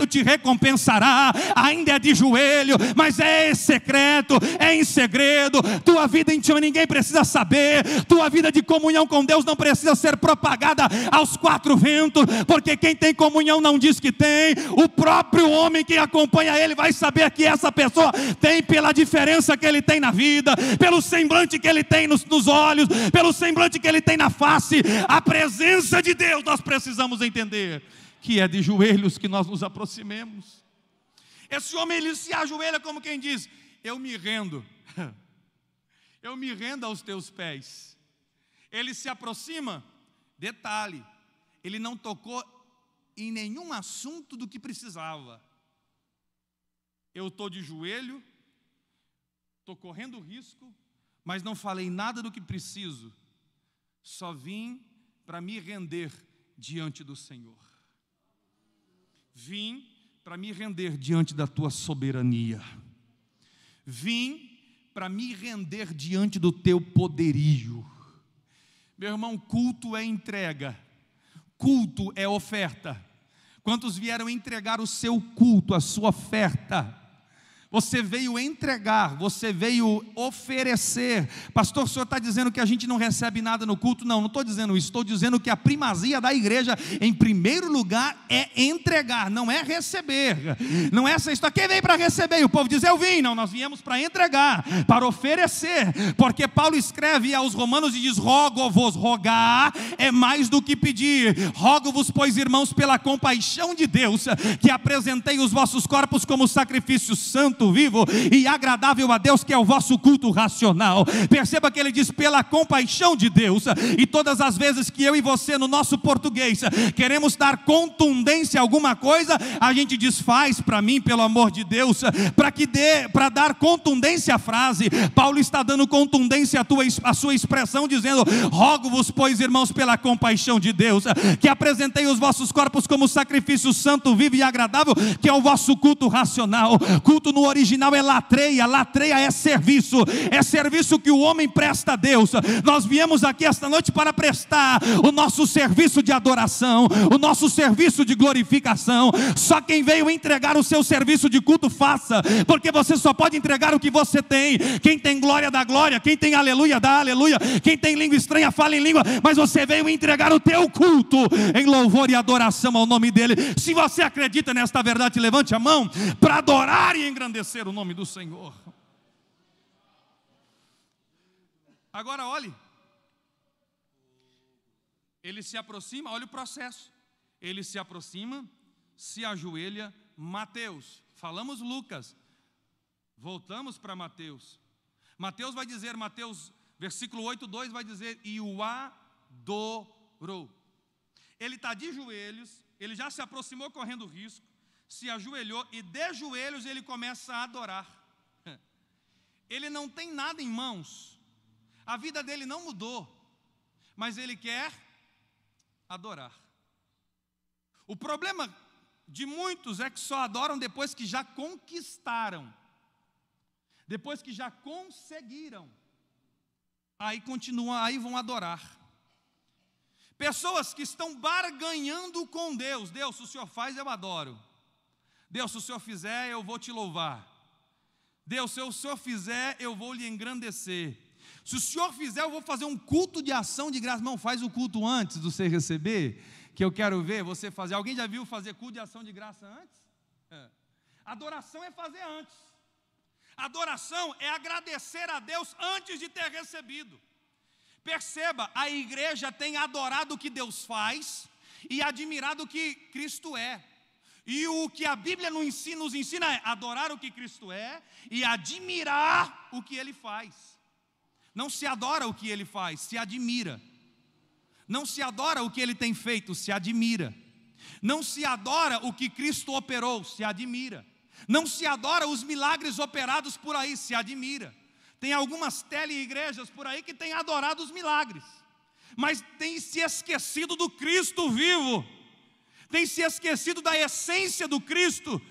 te recompensará. Ainda é de joelho, mas é secreto, é em segredo. Tua vida íntima ninguém precisa saber, tua vida de comunhão com Deus não precisa ser propagada aos 4 ventos, porque quem tem comunhão não diz que tem. O próprio homem que acompanha ele vai saber que essa pessoa tem, pela diferença que ele tem na vida, pelo semblante que ele tem nos olhos, pelo semblante que ele tem na face. A presença de Deus, nós precisamos entender que é de joelhos que nós nos aproximemos. Esse homem, ele se ajoelha como quem diz, eu me rendo aos teus pés. Ele se aproxima, detalhe, ele não tocou em nenhum assunto do que precisava. Eu estou de joelho, estou correndo risco, mas não falei nada do que preciso, só vim para me render diante do Senhor. Vim para me render diante da tua soberania. Vim para me render diante do teu poderio. Meu irmão, culto é entrega, culto é oferta. Quantos vieram entregar o seu culto, a sua oferta? Você veio entregar, você veio oferecer. Pastor, o senhor está dizendo que a gente não recebe nada no culto? Não, não estou dizendo isso. Estou dizendo que a primazia da igreja, em primeiro lugar, é entregar, não é receber. Não é essa história, quem veio para receber? E o povo diz, eu vim. Não, nós viemos para entregar, para oferecer. Porque Paulo escreve aos romanos e diz, rogo-vos, rogar é mais do que pedir. Rogo-vos, pois irmãos, pela compaixão de Deus, que apresentei os vossos corpos como sacrifício santo, vivo e agradável a Deus, que é o vosso culto racional. Perceba que ele diz pela compaixão de Deus. E todas as vezes que eu e você, no nosso português, queremos dar contundência a alguma coisa, a gente diz, faz para mim, pelo amor de Deus, para dar contundência à frase. Paulo está dando contundência à sua expressão, dizendo, rogo-vos, pois irmãos, pela compaixão de Deus, que apresentei os vossos corpos como sacrifício santo, vivo e agradável, que é o vosso culto racional. Culto no original é latreia, latreia é serviço que o homem presta a Deus. Nós viemos aqui esta noite para prestar o nosso serviço de adoração, o nosso serviço de glorificação. Só quem veio entregar o seu serviço de culto, faça, porque você só pode entregar o que você tem. Quem tem glória dá glória, quem tem aleluia dá aleluia, quem tem língua estranha fala em língua, mas você veio entregar o teu culto em louvor e adoração ao nome dele. Se você acredita nesta verdade, levante a mão para adorar e engrandecer o nome do Senhor. Agora olhe, ele se aproxima, olha o processo, ele se aproxima, se ajoelha. Mateus, falamos Lucas, voltamos para Mateus. Mateus vai dizer, Mateus versículo 8:2 vai dizer, e o adorou. Ele está de joelhos, ele já se aproximou correndo risco, se ajoelhou e de joelhos ele começa a adorar. Ele não tem nada em mãos, a vida dele não mudou, mas ele quer adorar. O problema de muitos é que só adoram depois que já conquistaram, depois que já conseguiram, aí continuam, aí vão adorar. Pessoas que estão barganhando com Deus. Deus, se o Senhor faz, eu adoro. Deus, se o Senhor fizer, eu vou te louvar. Deus, se o Senhor fizer, eu vou lhe engrandecer. Se o Senhor fizer, eu vou fazer um culto de ação de graça. Não, faz o culto antes de você receber, que eu quero ver você fazer. Alguém já viu fazer culto de ação de graça antes? Adoração é fazer antes. Adoração é agradecer a Deus antes de ter recebido. Perceba, a igreja tem adorado o que Deus faz e admirado o que Cristo é. E o que a Bíblia nos ensina é adorar o que Cristo é e admirar o que Ele faz. Não se adora o que Ele faz, se admira. Não se adora o que Ele tem feito, se admira. Não se adora o que Cristo operou, se admira. Não se adora os milagres operados por aí, se admira. Tem algumas tele-igrejas por aí que têm adorado os milagres, mas tem se esquecido do Cristo vivo, tem se esquecido da essência do Cristo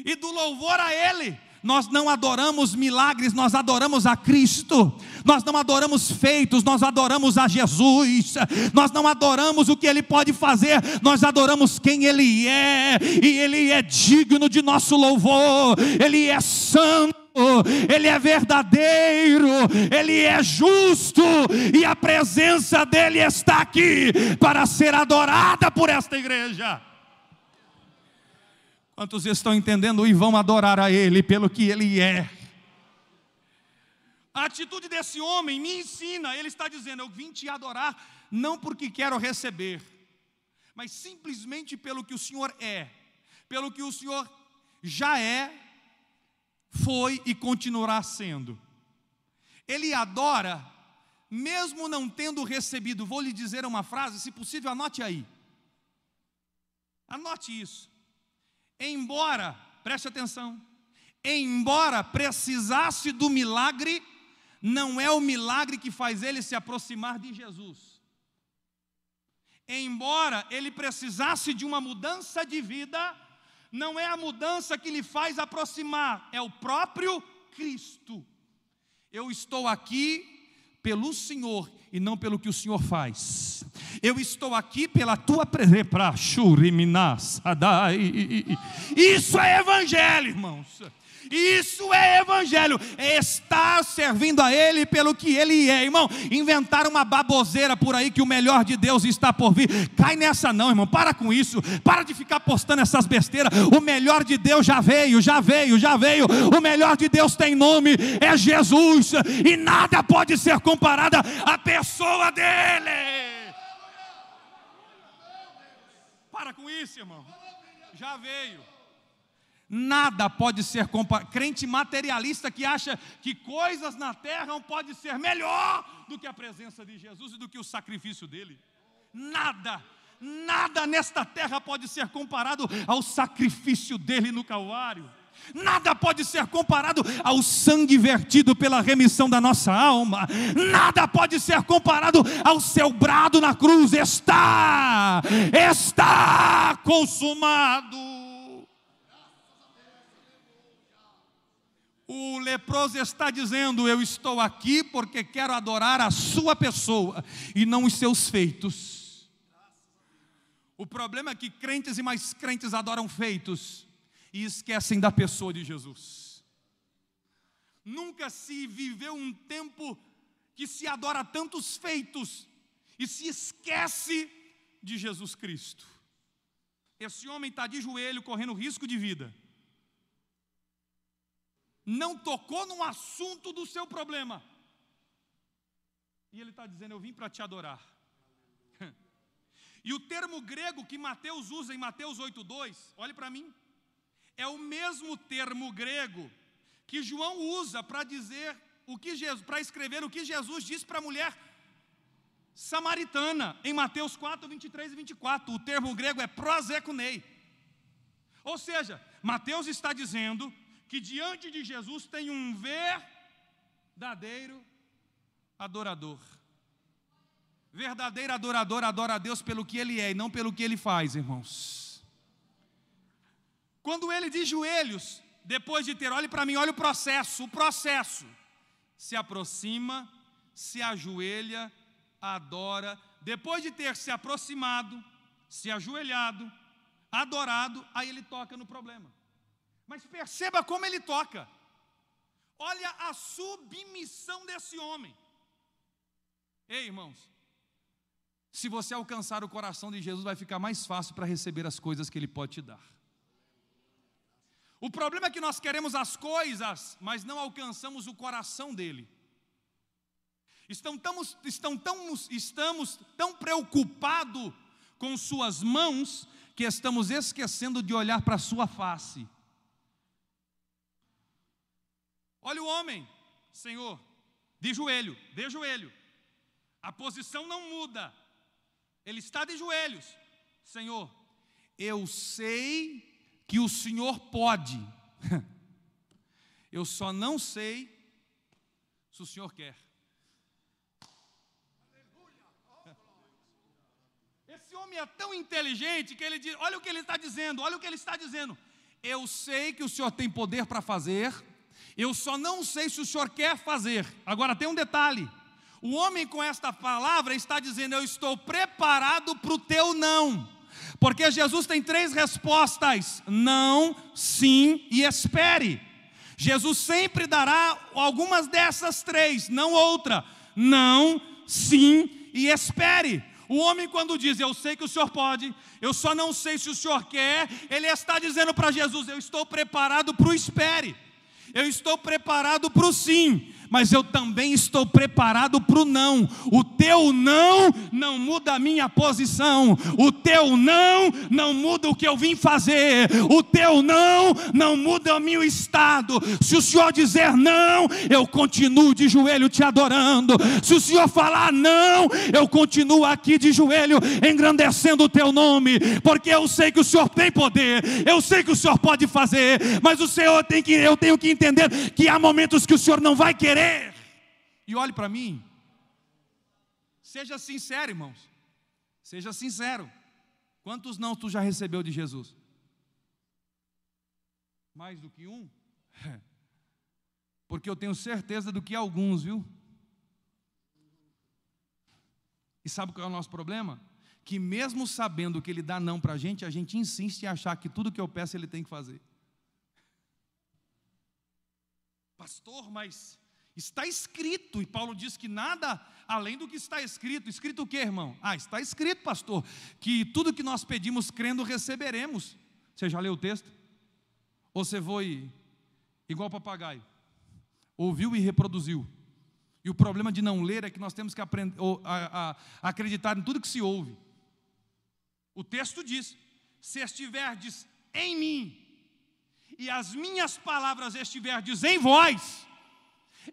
e do louvor a Ele. Nós não adoramos milagres, nós adoramos a Cristo. Nós não adoramos feitos, nós adoramos a Jesus. Nós não adoramos o que Ele pode fazer, nós adoramos quem Ele é. E Ele é digno de nosso louvor. Ele é santo, Ele é verdadeiro, Ele é justo. E a presença dEle está aqui para ser adorada por esta igreja. Quantos estão entendendo e vão adorar a Ele pelo que Ele é? A atitude desse homem me ensina. Ele está dizendo, eu vim te adorar não porque quero receber, mas simplesmente pelo que o Senhor é, pelo que o Senhor já é, foi e continuará sendo. Ele adora mesmo não tendo recebido. Vou lhe dizer uma frase, se possível anote aí. Anote isso. Embora, preste atenção, embora precisasse do milagre, não é o milagre que faz ele se aproximar de Jesus. Embora ele precisasse de uma mudança de vida, não é a mudança que lhe faz aproximar, é o próprio Cristo. Eu estou aqui pelo Senhor e não pelo que o Senhor faz. Eu estou aqui pela tua presença. Isso é evangelho, irmãos. Isso é evangelho, é estar servindo a Ele pelo que Ele é. Irmão, inventaram uma baboseira por aí que o melhor de Deus está por vir. Cai nessa não, irmão, para com isso. Para de ficar postando essas besteiras. O melhor de Deus já veio. O melhor de Deus tem nome, é Jesus. E nada pode ser comparado à pessoa dEle. Para com isso, irmão. Já veio. Nada pode ser comparado. Crente materialista que acha que coisas na terra não podem ser melhor do que a presença de Jesus e do que o sacrifício dele. Nada nesta terra pode ser comparado ao sacrifício dele no Calvário. Nada pode ser comparado ao sangue vertido pela remissão da nossa alma. Nada pode ser comparado ao seu brado na cruz. Está consumado. O leproso está dizendo: eu estou aqui porque quero adorar a sua pessoa e não os seus feitos. O problema é que crentes e mais crentes adoram feitos e esquecem da pessoa de Jesus. Nunca se viveu um tempo que se adora tantos feitos e se esquece de Jesus Cristo. Esse homem está de joelho correndo risco de vida. Não tocou no assunto do seu problema. E ele está dizendo: eu vim para te adorar. E o termo grego que Mateus usa em Mateus 8,2, olhe para mim, é o mesmo termo grego que João usa para dizer para escrever o que Jesus disse para a mulher samaritana, em Mateus 4, 23 e 24. O termo grego é prosekunei. Ou seja, Mateus está dizendo que diante de Jesus tem um verdadeiro adorador. Verdadeiro adorador adora a Deus pelo que Ele é e não pelo que Ele faz, irmãos. Quando ele de joelhos, depois de ter, olhe para mim, olha o processo, se aproxima, se ajoelha, adora. Depois de ter se aproximado, se ajoelhado, adorado, aí ele toca no problema. Mas perceba como ele toca. Olha a submissão desse homem. Ei, irmãos, se você alcançar o coração de Jesus, vai ficar mais fácil para receber as coisas que Ele pode te dar. O problema é que nós queremos as coisas, mas não alcançamos o coração dEle. Estamos tão preocupados com suas mãos, que estamos esquecendo de olhar para a sua face. Olha o homem, Senhor, de joelho. A posição não muda. Ele está de joelhos. Senhor, eu sei que o Senhor pode. Eu só não sei se o Senhor quer. Esse homem é tão inteligente que ele diz, olha o que ele está dizendo. Eu sei que o Senhor tem poder para fazer. Eu só não sei se o Senhor quer fazer. Agora tem um detalhe. O homem com esta palavra está dizendo: eu estou preparado para o teu não. Porque Jesus tem 3 respostas: não, sim e espere. Jesus sempre dará algumas dessas 3, não outra. Não, sim e espere. O homem, quando diz: eu sei que o Senhor pode, eu só não sei se o Senhor quer, ele está dizendo para Jesus: eu estou preparado para o espere. Eu estou preparado para o sim, mas eu também estou preparado para o não. O teu não muda a minha posição. O teu não muda o que eu vim fazer. O teu não muda o meu estado. Se o Senhor dizer não, eu continuo de joelho te adorando. Se o Senhor falar não, eu continuo aqui de joelho engrandecendo o teu nome, porque eu sei que o Senhor tem poder, eu sei que o Senhor pode fazer, mas eu tenho que entender que há momentos que o Senhor não vai querer. E olhe para mim, seja sincero, irmãos, seja sincero. Quantos não tu já recebeu de Jesus? Mais do que um? Porque eu tenho certeza do que alguns, viu? E sabe qual é o nosso problema? Que mesmo sabendo que Ele dá não para a gente insiste em achar que tudo que eu peço Ele tem que fazer. Pastor, mas está escrito, e Paulo diz que nada além do que está escrito. Escrito o quê, irmão? Está escrito, pastor, que tudo que nós pedimos crendo receberemos. Você já leu o texto? Ou você foi igual papagaio? Ouviu e reproduziu. E o problema de não ler é que nós temos que aprender a acreditar em tudo que se ouve. O texto diz: se estiverdes em mim, e as minhas palavras estiverdes em vós,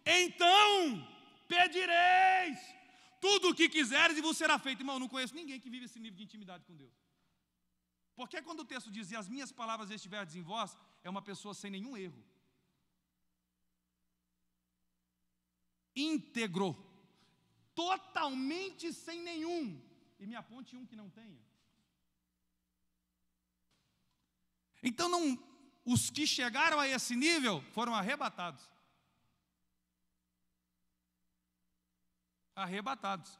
então pedireis tudo o que quiseres e vos será feito. Irmão, eu não conheço ninguém que vive esse nível de intimidade com Deus. Porque quando o texto diz: e as minhas palavras estiverdes em vós, é uma pessoa sem nenhum erro, íntegro, totalmente sem nenhum, e me aponte um que não tenha. Então os que chegaram a esse nível foram arrebatados. Arrebatados.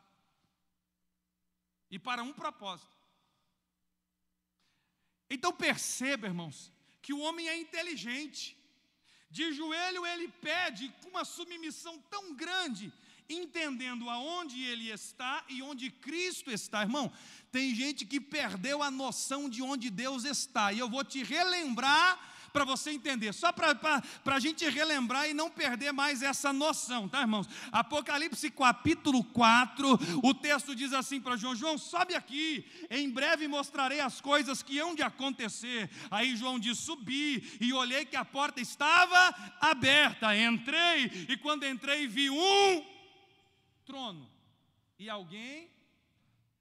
E para um propósito. Então perceba, irmãos, que o homem é inteligente. De joelho ele pede com uma submissão tão grande, entendendo aonde ele está e onde Cristo está. Irmão, tem gente que perdeu a noção de onde Deus está, e eu vou te relembrar para você entender, só para a gente relembrar e não perder mais essa noção, tá, irmãos? Apocalipse capítulo 4, o texto diz assim para João: João, sobe aqui, em breve mostrarei as coisas que hão de acontecer. Aí João diz: subi, e olhei que a porta estava aberta, entrei, e quando entrei vi um trono, e alguém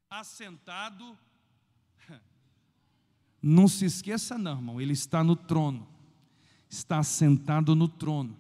assentado. Não se esqueça não, irmão, ele está no trono, está sentado no trono,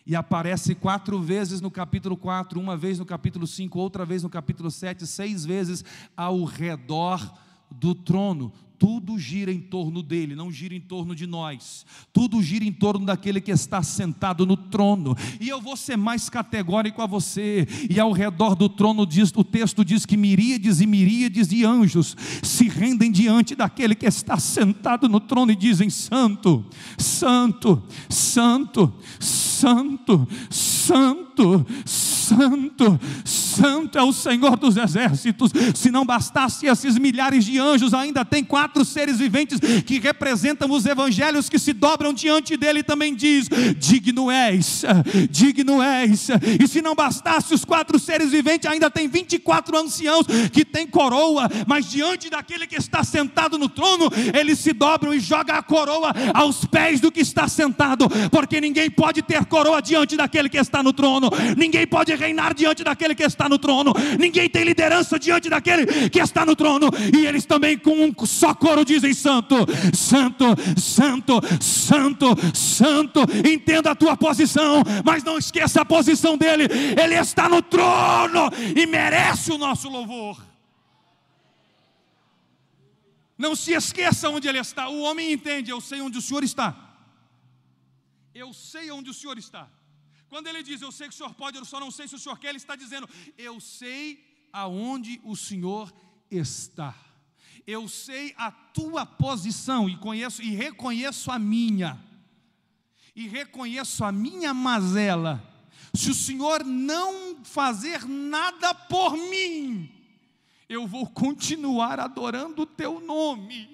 e aparece 4 vezes no capítulo 4, uma vez no capítulo 5, outra vez no capítulo 7, 6 vezes ao redor do trono. Tudo gira em torno dele, não gira em torno de nós. Tudo gira em torno daquele que está sentado no trono. E eu vou ser mais categórico a você. E ao redor do trono o texto diz que miríades e miríades de anjos se rendem diante daquele que está sentado no trono e dizem: santo, santo, santo, santo, santo, santo, santo é o Senhor dos exércitos. Se não bastasse esses milhares de anjos, ainda tem 4 seres viventes que representam os evangelhos, que se dobram diante dele e também diz: digno és, digno és. E se não bastasse os 4 seres viventes, ainda tem 24 anciãos que têm coroa, mas diante daquele que está sentado no trono, eles se dobram e jogam a coroa aos pés do que está sentado, porque ninguém pode ter coroa diante daquele que está no trono, ninguém pode reinar diante daquele que está no trono, ninguém tem liderança diante daquele que está no trono. E eles também com um só coro dizem: santo, santo, santo, santo, santo. Entenda a tua posição, mas não esqueça a posição dele. Ele está no trono e merece o nosso louvor. Não se esqueça onde ele está. O homem entende: eu sei onde o Senhor está, eu sei onde o Senhor está. Quando ele diz: eu sei que o Senhor pode, eu só não sei se o Senhor quer, ele está dizendo: eu sei aonde o Senhor está. Eu sei a tua posição e conheço e reconheço a minha. E reconheço a minha mazela. Se o Senhor não fazer nada por mim, eu vou continuar adorando o teu nome.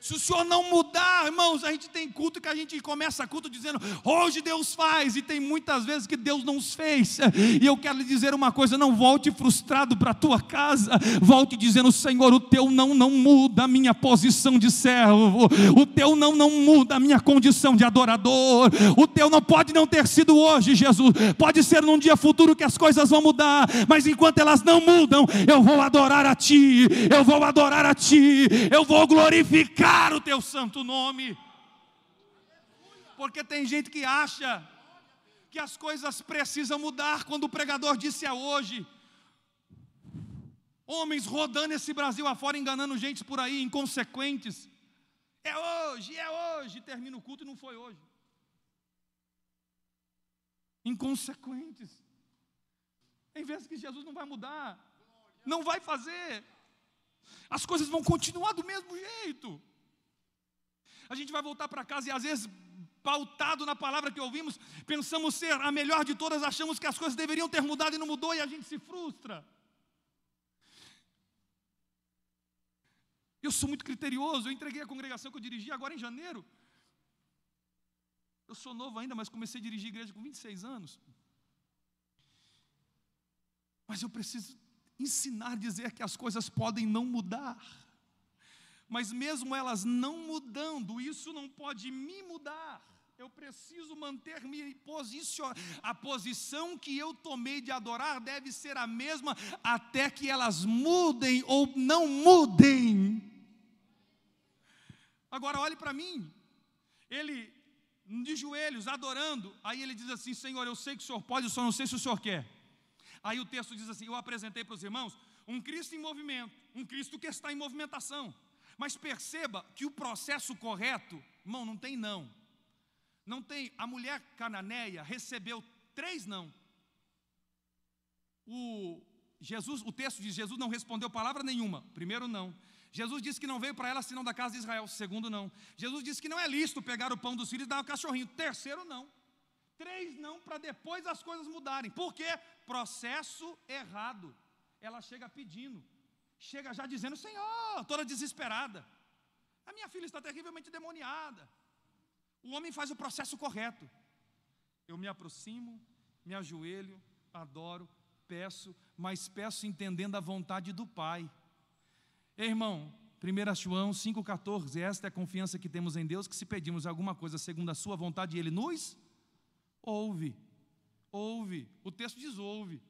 Se o Senhor não mudar, irmãos, a gente tem culto que a gente começa culto dizendo: hoje Deus faz, e tem muitas vezes que Deus não fez. E eu quero lhe dizer uma coisa: não volte frustrado para a tua casa, volte dizendo: Senhor, o teu não muda a minha posição de servo, o teu não muda a minha condição de adorador, o teu não pode não ter sido hoje, Jesus, pode ser num dia futuro que as coisas vão mudar, mas enquanto elas não mudam, eu vou adorar a Ti, eu vou adorar a Ti, eu vou glorificar o teu santo nome. Porque tem gente que acha que as coisas precisam mudar, quando o pregador disse: é hoje. Homens rodando esse Brasil afora, enganando gente por aí, inconsequentes. É hoje, termina o culto e não foi hoje. Inconsequentes. Tem vezes que Jesus não vai mudar. Não vai fazer. As coisas vão continuar do mesmo jeito. A gente vai voltar para casa e às vezes, pautado na palavra que ouvimos, pensamos ser a melhor de todas, achamos que as coisas deveriam ter mudado e não mudou e a gente se frustra. Eu sou muito criterioso, eu entreguei a congregação que eu dirigi agora em janeiro. Eu sou novo ainda, mas comecei a dirigir igreja com 26 anos. Mas eu preciso ensinar a dizer que as coisas podem não mudar. Mas mesmo elas não mudando, isso não pode me mudar. Eu preciso manter-me posicionado. A posição que eu tomei de adorar deve ser a mesma até que elas mudem ou não mudem. Agora olhe para mim. Ele de joelhos, adorando. Aí ele diz assim: Senhor, eu sei que o Senhor pode, eu só não sei se o Senhor quer. Aí o texto diz assim: eu apresentei para os irmãos um Cristo em movimento, um Cristo que está em movimentação. Mas perceba que o processo correto, irmão, não tem não. Não tem. A mulher cananeia recebeu 3 não. O texto diz: Jesus não respondeu palavra nenhuma. Primeiro não. Jesus disse que não veio para ela senão da casa de Israel. Segundo não. Jesus disse que não é lícito pegar o pão dos filhos e dar um cachorrinho. Terceiro não. 3 não, para depois as coisas mudarem. Por quê? Processo errado. Ela chega pedindo, chega já dizendo: Senhor, toda desesperada, a minha filha está terrivelmente demoniada. O homem faz o processo correto. Eu me aproximo, me ajoelho, adoro, peço, mas peço entendendo a vontade do Pai. Ei, irmão, 1 João 5,14, esta é a confiança que temos em Deus, que se pedimos alguma coisa segundo a sua vontade, Ele nos ouve. Ouve. O texto diz ouve.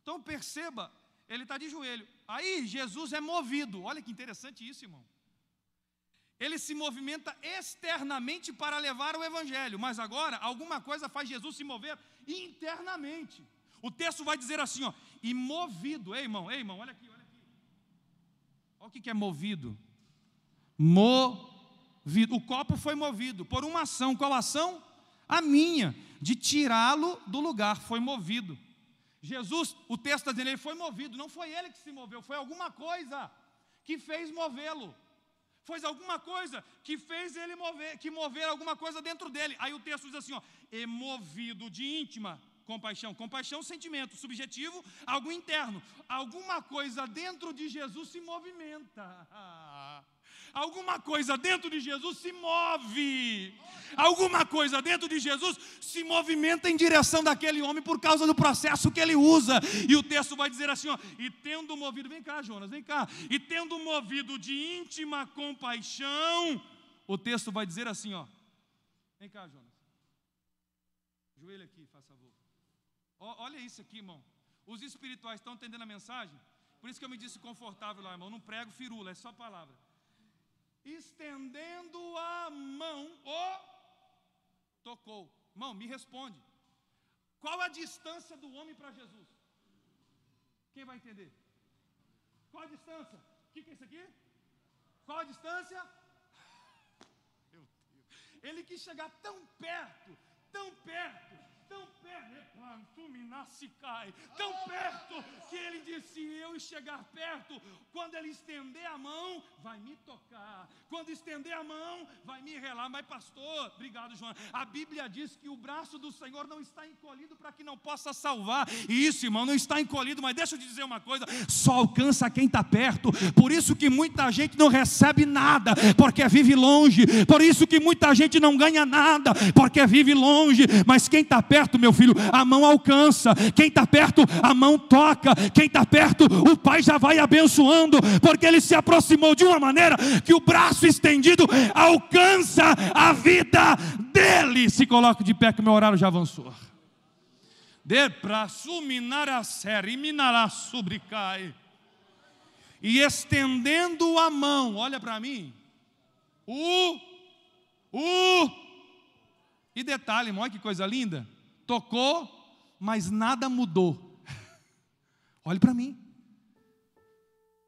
Então perceba, ele está de joelho. Aí Jesus é movido. Olha que interessante isso, irmão. Ele se movimenta externamente para levar o evangelho, mas agora alguma coisa faz Jesus se mover internamente. O texto vai dizer assim, ó, e movido. Ei, irmão, olha aqui. Olha o que é movido. Movido. O copo foi movido por uma ação. Qual ação? A minha, de tirá-lo do lugar. Foi movido. Jesus, o texto está dizendo, ele foi movido. Não foi ele que se moveu, foi alguma coisa que fez movê-lo. Foi alguma coisa que fez ele mover alguma coisa dentro dele. Aí o texto diz assim, ó, e movido de íntima compaixão. Compaixão, sentimento subjetivo, algo interno. Alguma coisa dentro de Jesus se movimenta. Alguma coisa dentro de Jesus se move. Alguma coisa dentro de Jesus se movimenta em direção daquele homem por causa do processo que ele usa. E o texto vai dizer assim, ó, e tendo movido, vem cá, Jonas, vem cá. E tendo movido de íntima compaixão, o texto vai dizer assim, ó, vem cá, Jonas. Joelho aqui, faz favor. Olha isso aqui, irmão. Os espirituais estão entendendo a mensagem? Por isso que eu me disse confortável lá, irmão. Não prego firula, é só palavra. Estendendo a mão, tocou. Irmão, me responde. Qual a distância do homem para Jesus? Quem vai entender? Qual a distância? O que é isso aqui? Qual a distância? Meu Deus. Ele quis chegar tão perto, tão perto, que ele disse, eu chegar perto, quando ele estender a mão, vai me tocar, quando estender a mão, vai me relar. Mas pastor, obrigado, João, a Bíblia diz que o braço do Senhor não está encolhido para que não possa salvar. E isso, irmão, não está encolhido, mas deixa eu te dizer uma coisa, só alcança quem está perto. Por isso que muita gente não recebe nada, porque vive longe. Por isso que muita gente não ganha nada, porque vive longe. Mas quem está perto, meu filho, a mão alcança. Quem está perto, a mão toca. Quem está perto, o Pai já vai abençoando, porque Ele se aproximou de uma maneira que o braço estendido alcança a vida dele. Se coloque de pé que meu horário já avançou. De pra suminar a série, minará subricai. E estendendo a mão, olha para mim. E detalhe, irmão, olha que coisa linda. Tocou, mas nada mudou. Olhe para mim.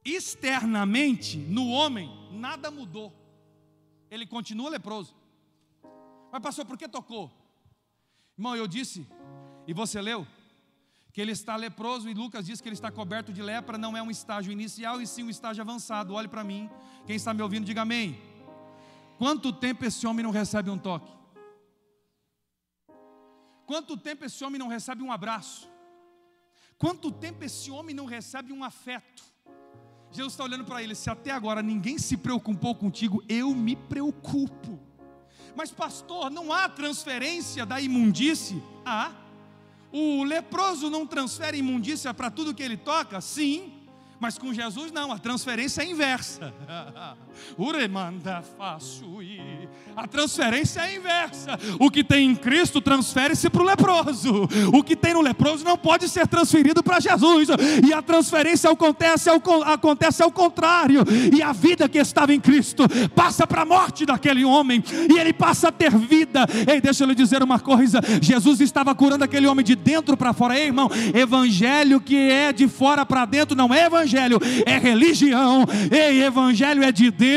Externamente, no homem, nada mudou. Ele continua leproso. Mas pastor, por que tocou? Irmão, eu disse, e você leu, que ele está leproso, e Lucas diz que ele está coberto de lepra. Não é um estágio inicial, e sim um estágio avançado. Olhe para mim, quem está me ouvindo, diga amém. Quanto tempo esse homem não recebe um toque? Quanto tempo esse homem não recebe um abraço? Quanto tempo esse homem não recebe um afeto? Jesus está olhando para ele: se até agora ninguém se preocupou contigo, eu me preocupo. Mas pastor, não há transferência da imundície? Há. O leproso não transfere imundícia para tudo que ele toca? Sim. Mas com Jesus não, a transferência é inversa. A transferência é inversa. O que tem em Cristo transfere-se para o leproso. O que tem no leproso não pode ser transferido para Jesus. E a transferência acontece ao contrário. E a vida que estava em Cristo passa para a morte daquele homem, e ele passa a ter vida. Ei, deixa eu lhe dizer uma coisa: Jesus estava curando aquele homem de dentro para fora. Ei, irmão, evangelho que é de fora para dentro não é evangelho, é religião. Ei, evangelho é de dentro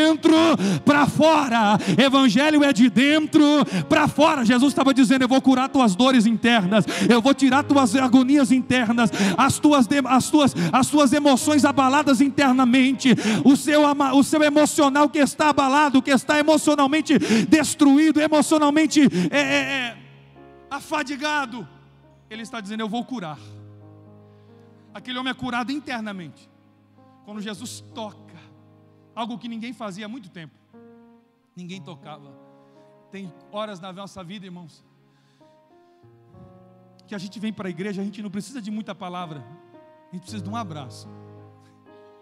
para fora. Evangelho é de dentro para fora. Jesus estava dizendo: eu vou curar tuas dores internas, eu vou tirar tuas agonias internas, as tuas emoções abaladas internamente, o seu emocional que está abalado, que está emocionalmente destruído, emocionalmente afadigado. Ele está dizendo: eu vou curar. Aquele homem é curado internamente. Quando Jesus toca, algo que ninguém fazia há muito tempo, ninguém tocava. Tem horas na nossa vida, irmãos, que a gente vem para a igreja, a gente não precisa de muita palavra, a gente precisa de um abraço,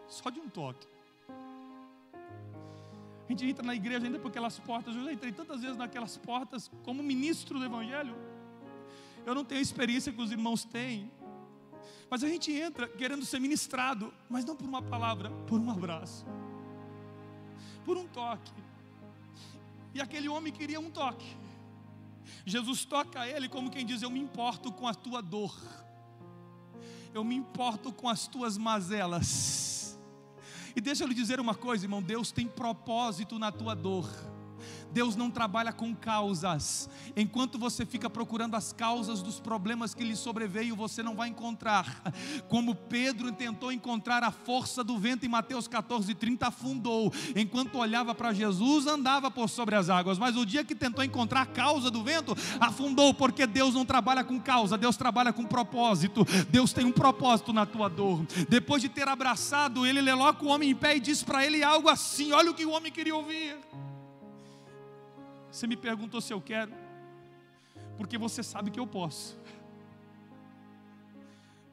só de um toque. A gente entra na igreja ainda por aquelas portas. Eu já entrei tantas vezes naquelas portas como ministro do evangelho. Eu não tenho a experiência que os irmãos têm, mas a gente entra querendo ser ministrado, mas não por uma palavra, por um abraço, por um toque. E aquele homem queria um toque. Jesus toca ele como quem diz: eu me importo com a tua dor, eu me importo com as tuas mazelas. E deixa eu lhe dizer uma coisa, irmão: Deus tem propósito na tua dor. Deus não trabalha com causas. Enquanto você fica procurando as causas dos problemas que lhe sobreveio, você não vai encontrar. Como Pedro tentou encontrar a força do vento em Mateus 14:30, afundou. Enquanto olhava para Jesus, andava por sobre as águas. Mas o dia que tentou encontrar a causa do vento, afundou. Porque Deus não trabalha com causa, Deus trabalha com propósito. Deus tem um propósito na tua dor. Depois de ter abraçado, ele coloca o homem em pé e diz para ele algo assim. Olha o que o homem queria ouvir: você me perguntou se eu quero, porque você sabe que eu posso.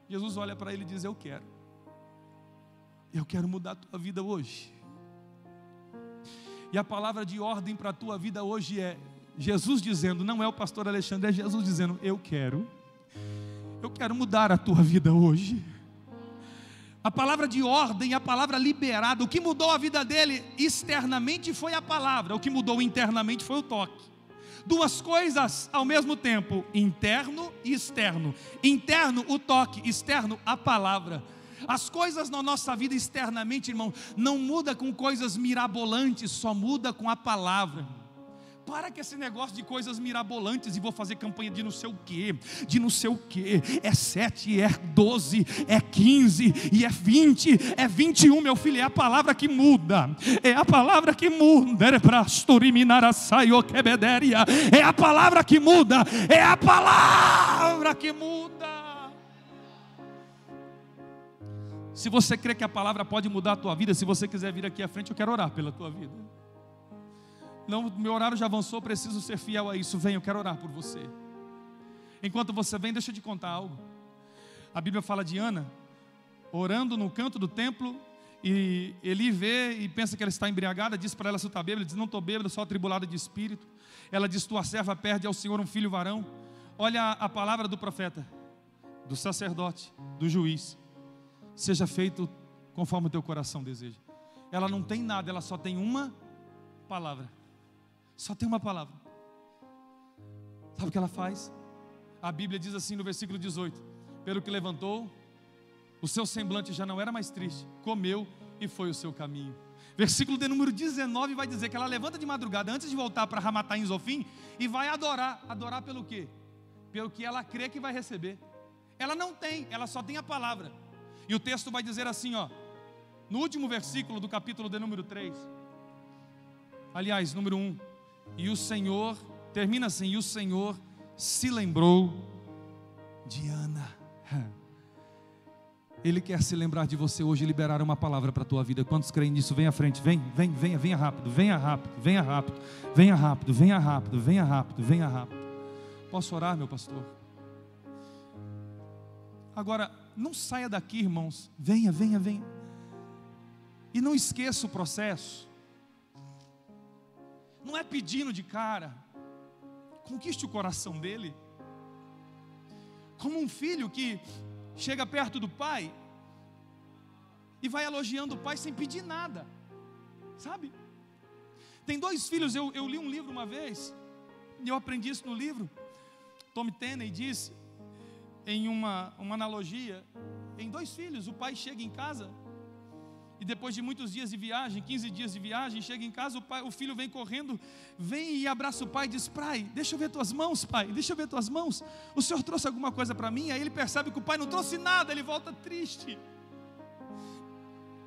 Jesus olha para ele e diz: eu quero mudar a tua vida hoje. E a palavra de ordem para a tua vida hoje é Jesus dizendo, não é o pastor Alexandre, é Jesus dizendo: eu quero mudar a tua vida hoje. A palavra de ordem, a palavra liberada. O que mudou a vida dele externamente foi a palavra. O que mudou internamente foi o toque. Duas coisas ao mesmo tempo: interno e externo. Interno, o toque; externo, a palavra. As coisas na nossa vida externamente, irmão, não muda com coisas mirabolantes, só muda com a palavra. Para com esse negócio de coisas mirabolantes e vou fazer campanha de não sei o que, é 7, é 12, é 15 e é 20, é 21, meu filho. É a palavra que muda, é a palavra que muda, é a palavra que muda, é a palavra que muda. Se você crê que a palavra pode mudar a tua vida, se você quiser vir aqui à frente, eu quero orar pela tua vida. Não, meu horário já avançou, preciso ser fiel a isso. Vem, eu quero orar por você. Enquanto você vem, deixa eu te contar algo. A Bíblia fala de Ana orando no canto do templo, e Eli vê e pensa que ela está embriagada. Diz para ela: se está bêbada? Ela diz: não estou bêbada, só atribulada de espírito. Ela diz: tua serva perde ao Senhor um filho varão. Olha a palavra do profeta, do sacerdote, do juiz: seja feito conforme o teu coração deseja. Ela não tem nada, ela só tem uma palavra. Só tem uma palavra. Sabe o que ela faz? A Bíblia diz assim no versículo 18: pelo que levantou, o seu semblante já não era mais triste, comeu e foi o seu caminho. Versículo de número 19 vai dizer que ela levanta de madrugada antes de voltar para Ramataim Zofim e vai adorar. Adorar pelo quê? Pelo que ela crê que vai receber. Ela não tem, ela só tem a palavra. E o texto vai dizer assim, ó, no último versículo do capítulo de número 3. Aliás, número 1. E o Senhor, termina assim, e o Senhor se lembrou de Ana. Ele quer se lembrar de você hoje e liberar uma palavra para a tua vida. Quantos creem nisso? Vem à frente, venha rápido, venha rápido, venha rápido, venha rápido, venha rápido, venha rápido, venha rápido. Posso orar, meu pastor? Agora, não saia daqui, irmãos. Venha. E não esqueça o processo. Não é pedindo de cara. Conquiste o coração dele. Como um filho que chega perto do pai e vai elogiando o pai sem pedir nada, sabe? Tem 2 filhos, eu li um livro uma vez, e eu aprendi isso no livro. Tom Tenney disse, em uma analogia, em 2 filhos, o pai chega em casa, e depois de muitos dias de viagem, 15 dias de viagem, chega em casa, o filho vem correndo, vem e abraça o pai e diz: pai, deixa eu ver tuas mãos, pai, deixa eu ver tuas mãos, o senhor trouxe alguma coisa para mim? Aí ele percebe que o pai não trouxe nada, ele volta triste.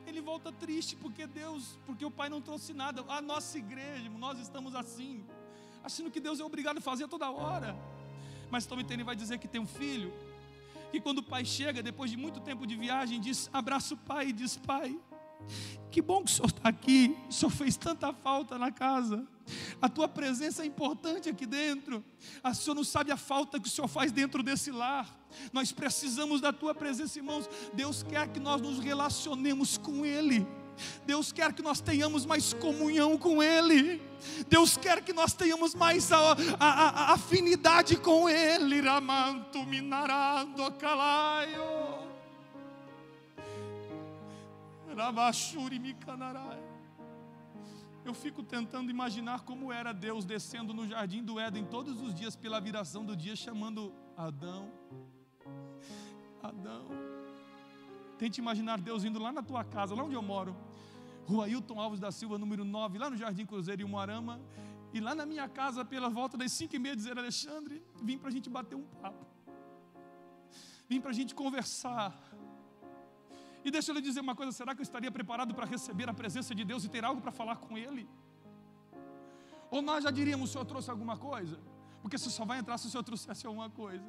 Ele volta triste porque o pai não trouxe nada. A nossa igreja, nós estamos assim, achando que Deus é obrigado a fazer toda hora. Mas Tom Tenney vai dizer que tem um filho, que quando o pai chega, depois de muito tempo de viagem, abraça o pai e diz: pai, que bom que o senhor está aqui, o senhor fez tanta falta na casa, a tua presença é importante aqui dentro, o senhor não sabe a falta que o senhor faz dentro desse lar, nós precisamos da tua presença, irmãos. Deus quer que nós nos relacionemos com Ele, Deus quer que nós tenhamos mais comunhão com Ele, Deus quer que nós tenhamos mais a afinidade com Ele. Ramanto minarado calaio. Eu fico tentando imaginar como era Deus descendo no jardim do Éden todos os dias pela viração do dia, chamando Adão. Tente imaginar Deus indo lá na tua casa, lá onde eu moro, Rua Hilton Alves da Silva, número 9, lá no Jardim Cruzeiro em Umuarama, e lá na minha casa, pela volta das 5h30, dizer: Alexandre, vim para a gente bater um papo, vim para a gente conversar. E deixa eu lhe dizer uma coisa: será que eu estaria preparado para receber a presença de Deus e ter algo para falar com Ele? Ou nós já diríamos: o senhor trouxe alguma coisa? Porque você só vai entrar se o senhor trouxesse alguma coisa.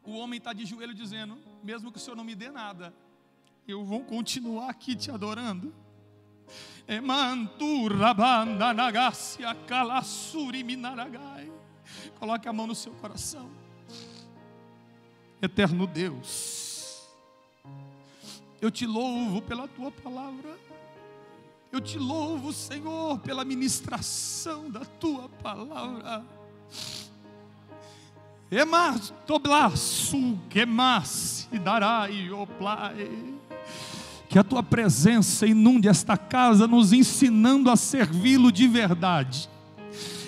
O homem está de joelho dizendo: mesmo que o senhor não me dê nada, eu vou continuar aqui te adorando. Coloque a mão no seu coração. Eterno Deus, eu te louvo pela tua palavra, eu te louvo, Senhor, pela ministração da tua palavra. Que a tua presença inunde esta casa, nos ensinando a servi-lo de verdade.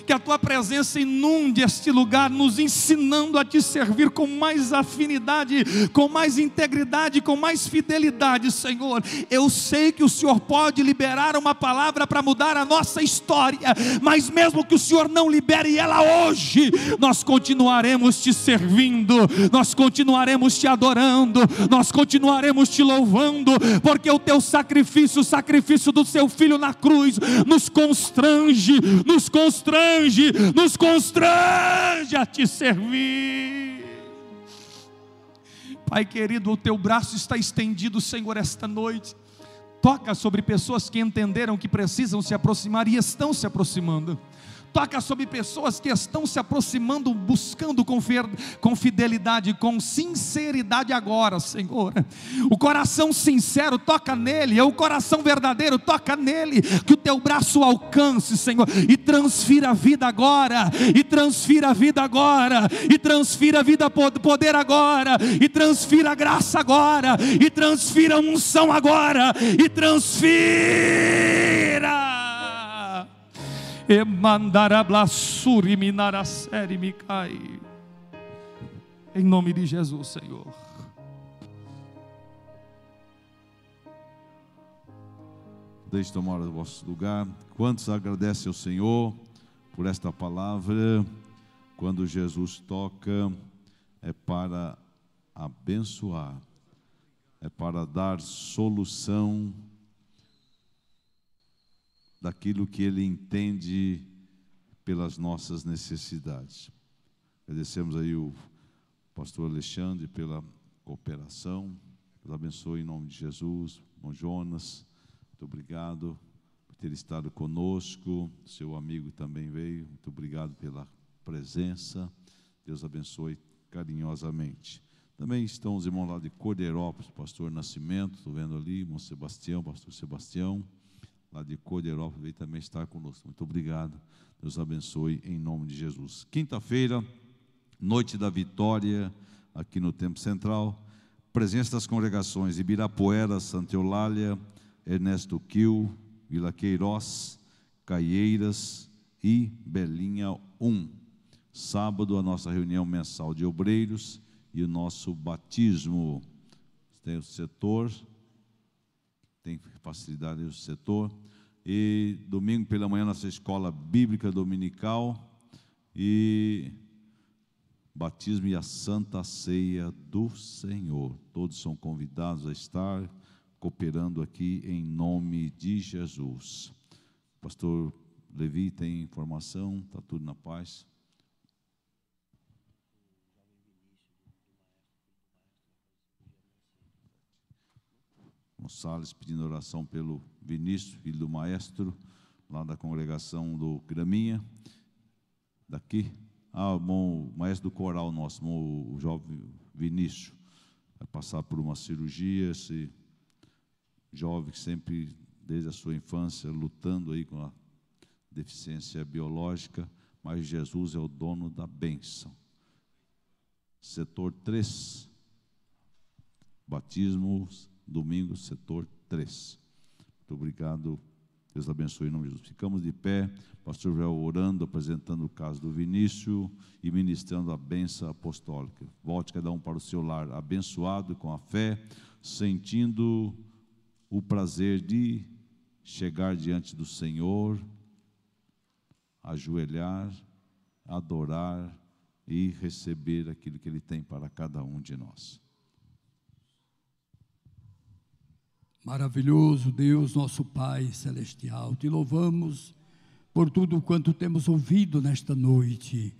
Que a tua presença inunde este lugar, nos ensinando a te servir com mais afinidade, com mais integridade, com mais fidelidade, Senhor. Eu sei que o Senhor pode liberar uma palavra para mudar a nossa história, mas mesmo que o Senhor não libere ela hoje, nós continuaremos te servindo, nós continuaremos te adorando, nós continuaremos te louvando, porque o teu sacrifício, o sacrifício do seu Filho na cruz, nos constrange a te servir. Pai querido, o teu braço está estendido, Senhor, esta noite. Toca sobre pessoas que entenderam que precisam se aproximar e estão se aproximando. Toca sobre pessoas que estão se aproximando, buscando com fidelidade, com sinceridade agora, Senhor. O coração sincero, toca nele. É o coração verdadeiro, toca nele. Que o teu braço alcance, Senhor, e transfira a vida agora, e transfira a vida agora, e transfira a vida, poder agora, e transfira a graça agora, e transfira a unção agora, e transfira. E mandará blasuri minaracere me cai. Em nome de Jesus, Senhor. Deixe tomar o vosso lugar. Quantos agradecem ao Senhor por esta palavra? quando Jesus toca, é para abençoar, é para dar solução daquilo que Ele entende pelas nossas necessidades. Agradecemos aí o pastor Alexandre pela cooperação. Deus abençoe em nome de Jesus. Bom Jonas, muito obrigado por ter estado conosco. Seu amigo também veio, muito obrigado pela presença. Deus abençoe carinhosamente. Também estão os irmãos lá de Cordeirópolis, pastor Nascimento, estou vendo ali, irmão Sebastião, pastor Sebastião, lá de Cordeirópolis, veio também estar conosco. Muito obrigado. Deus abençoe em nome de Jesus. Quinta-feira, noite da vitória, aqui no Templo Central. Presença das congregações Ibirapuera, Santa Eulália, Ernesto Quil, Vila Queiroz, Caieiras e Belinha 1. Sábado, a nossa reunião mensal de obreiros e o nosso batismo. Tem o setor, tem facilidade do setor. E domingo pela manhã, nossa escola bíblica dominical e batismo e a Santa Ceia do Senhor. Todos são convidados a estar cooperando aqui em nome de Jesus. Pastor Levi tem informação, está tudo na paz. Gonçalves pedindo oração pelo Vinícius, filho do maestro, lá da congregação do Graminha, daqui. O maestro do coral nosso, o jovem Vinícius, vai passar por uma cirurgia, esse jovem que sempre, desde a sua infância, lutando aí com a deficiência biológica, mas Jesus é o dono da bênção. Setor 3, batismo, domingo, setor 3. Muito obrigado, Deus abençoe em nome de Jesus. Ficamos de pé, pastor Joel orando, apresentando o caso do Vinícius e ministrando a bênção apostólica. Volte cada um para o seu lar, abençoado com a fé, sentindo o prazer de chegar diante do Senhor, ajoelhar, adorar e receber aquilo que Ele tem para cada um de nós. Maravilhoso Deus, nosso Pai Celestial, te louvamos por tudo quanto temos ouvido nesta noite.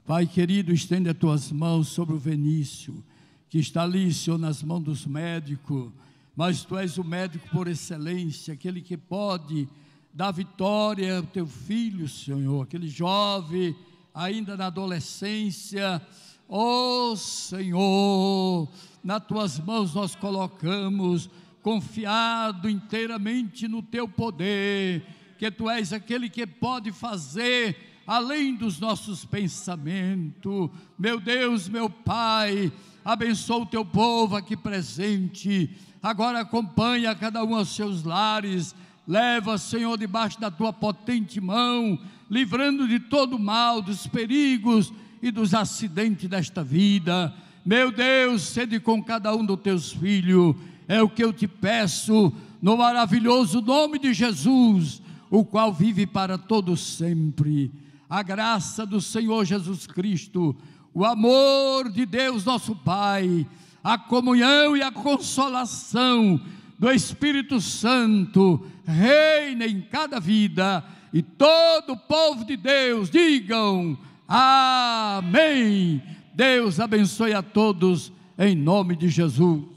Pai querido, estende as tuas mãos sobre o Vinícius, que está ali, Senhor, nas mãos dos médicos, mas tu és o médico por excelência, aquele que pode dar vitória ao teu filho, Senhor, aquele jovem ainda na adolescência. Ó Senhor, nas tuas mãos nós colocamos, confiado inteiramente no teu poder, que tu és aquele que pode fazer além dos nossos pensamentos. Meu Deus, meu Pai, abençoa o teu povo aqui presente, agora acompanha cada um aos seus lares, leva, Senhor, debaixo da tua potente mão, livrando de todo mal, dos perigos e dos acidentes desta vida. Meu Deus, sede com cada um dos teus filhos, é o que eu te peço, no maravilhoso nome de Jesus, o qual vive para todos sempre. A graça do Senhor Jesus Cristo, o amor de Deus nosso Pai, a comunhão e a consolação do Espírito Santo, reina em cada vida, e todo o povo de Deus digam amém. Deus abençoe a todos, em nome de Jesus.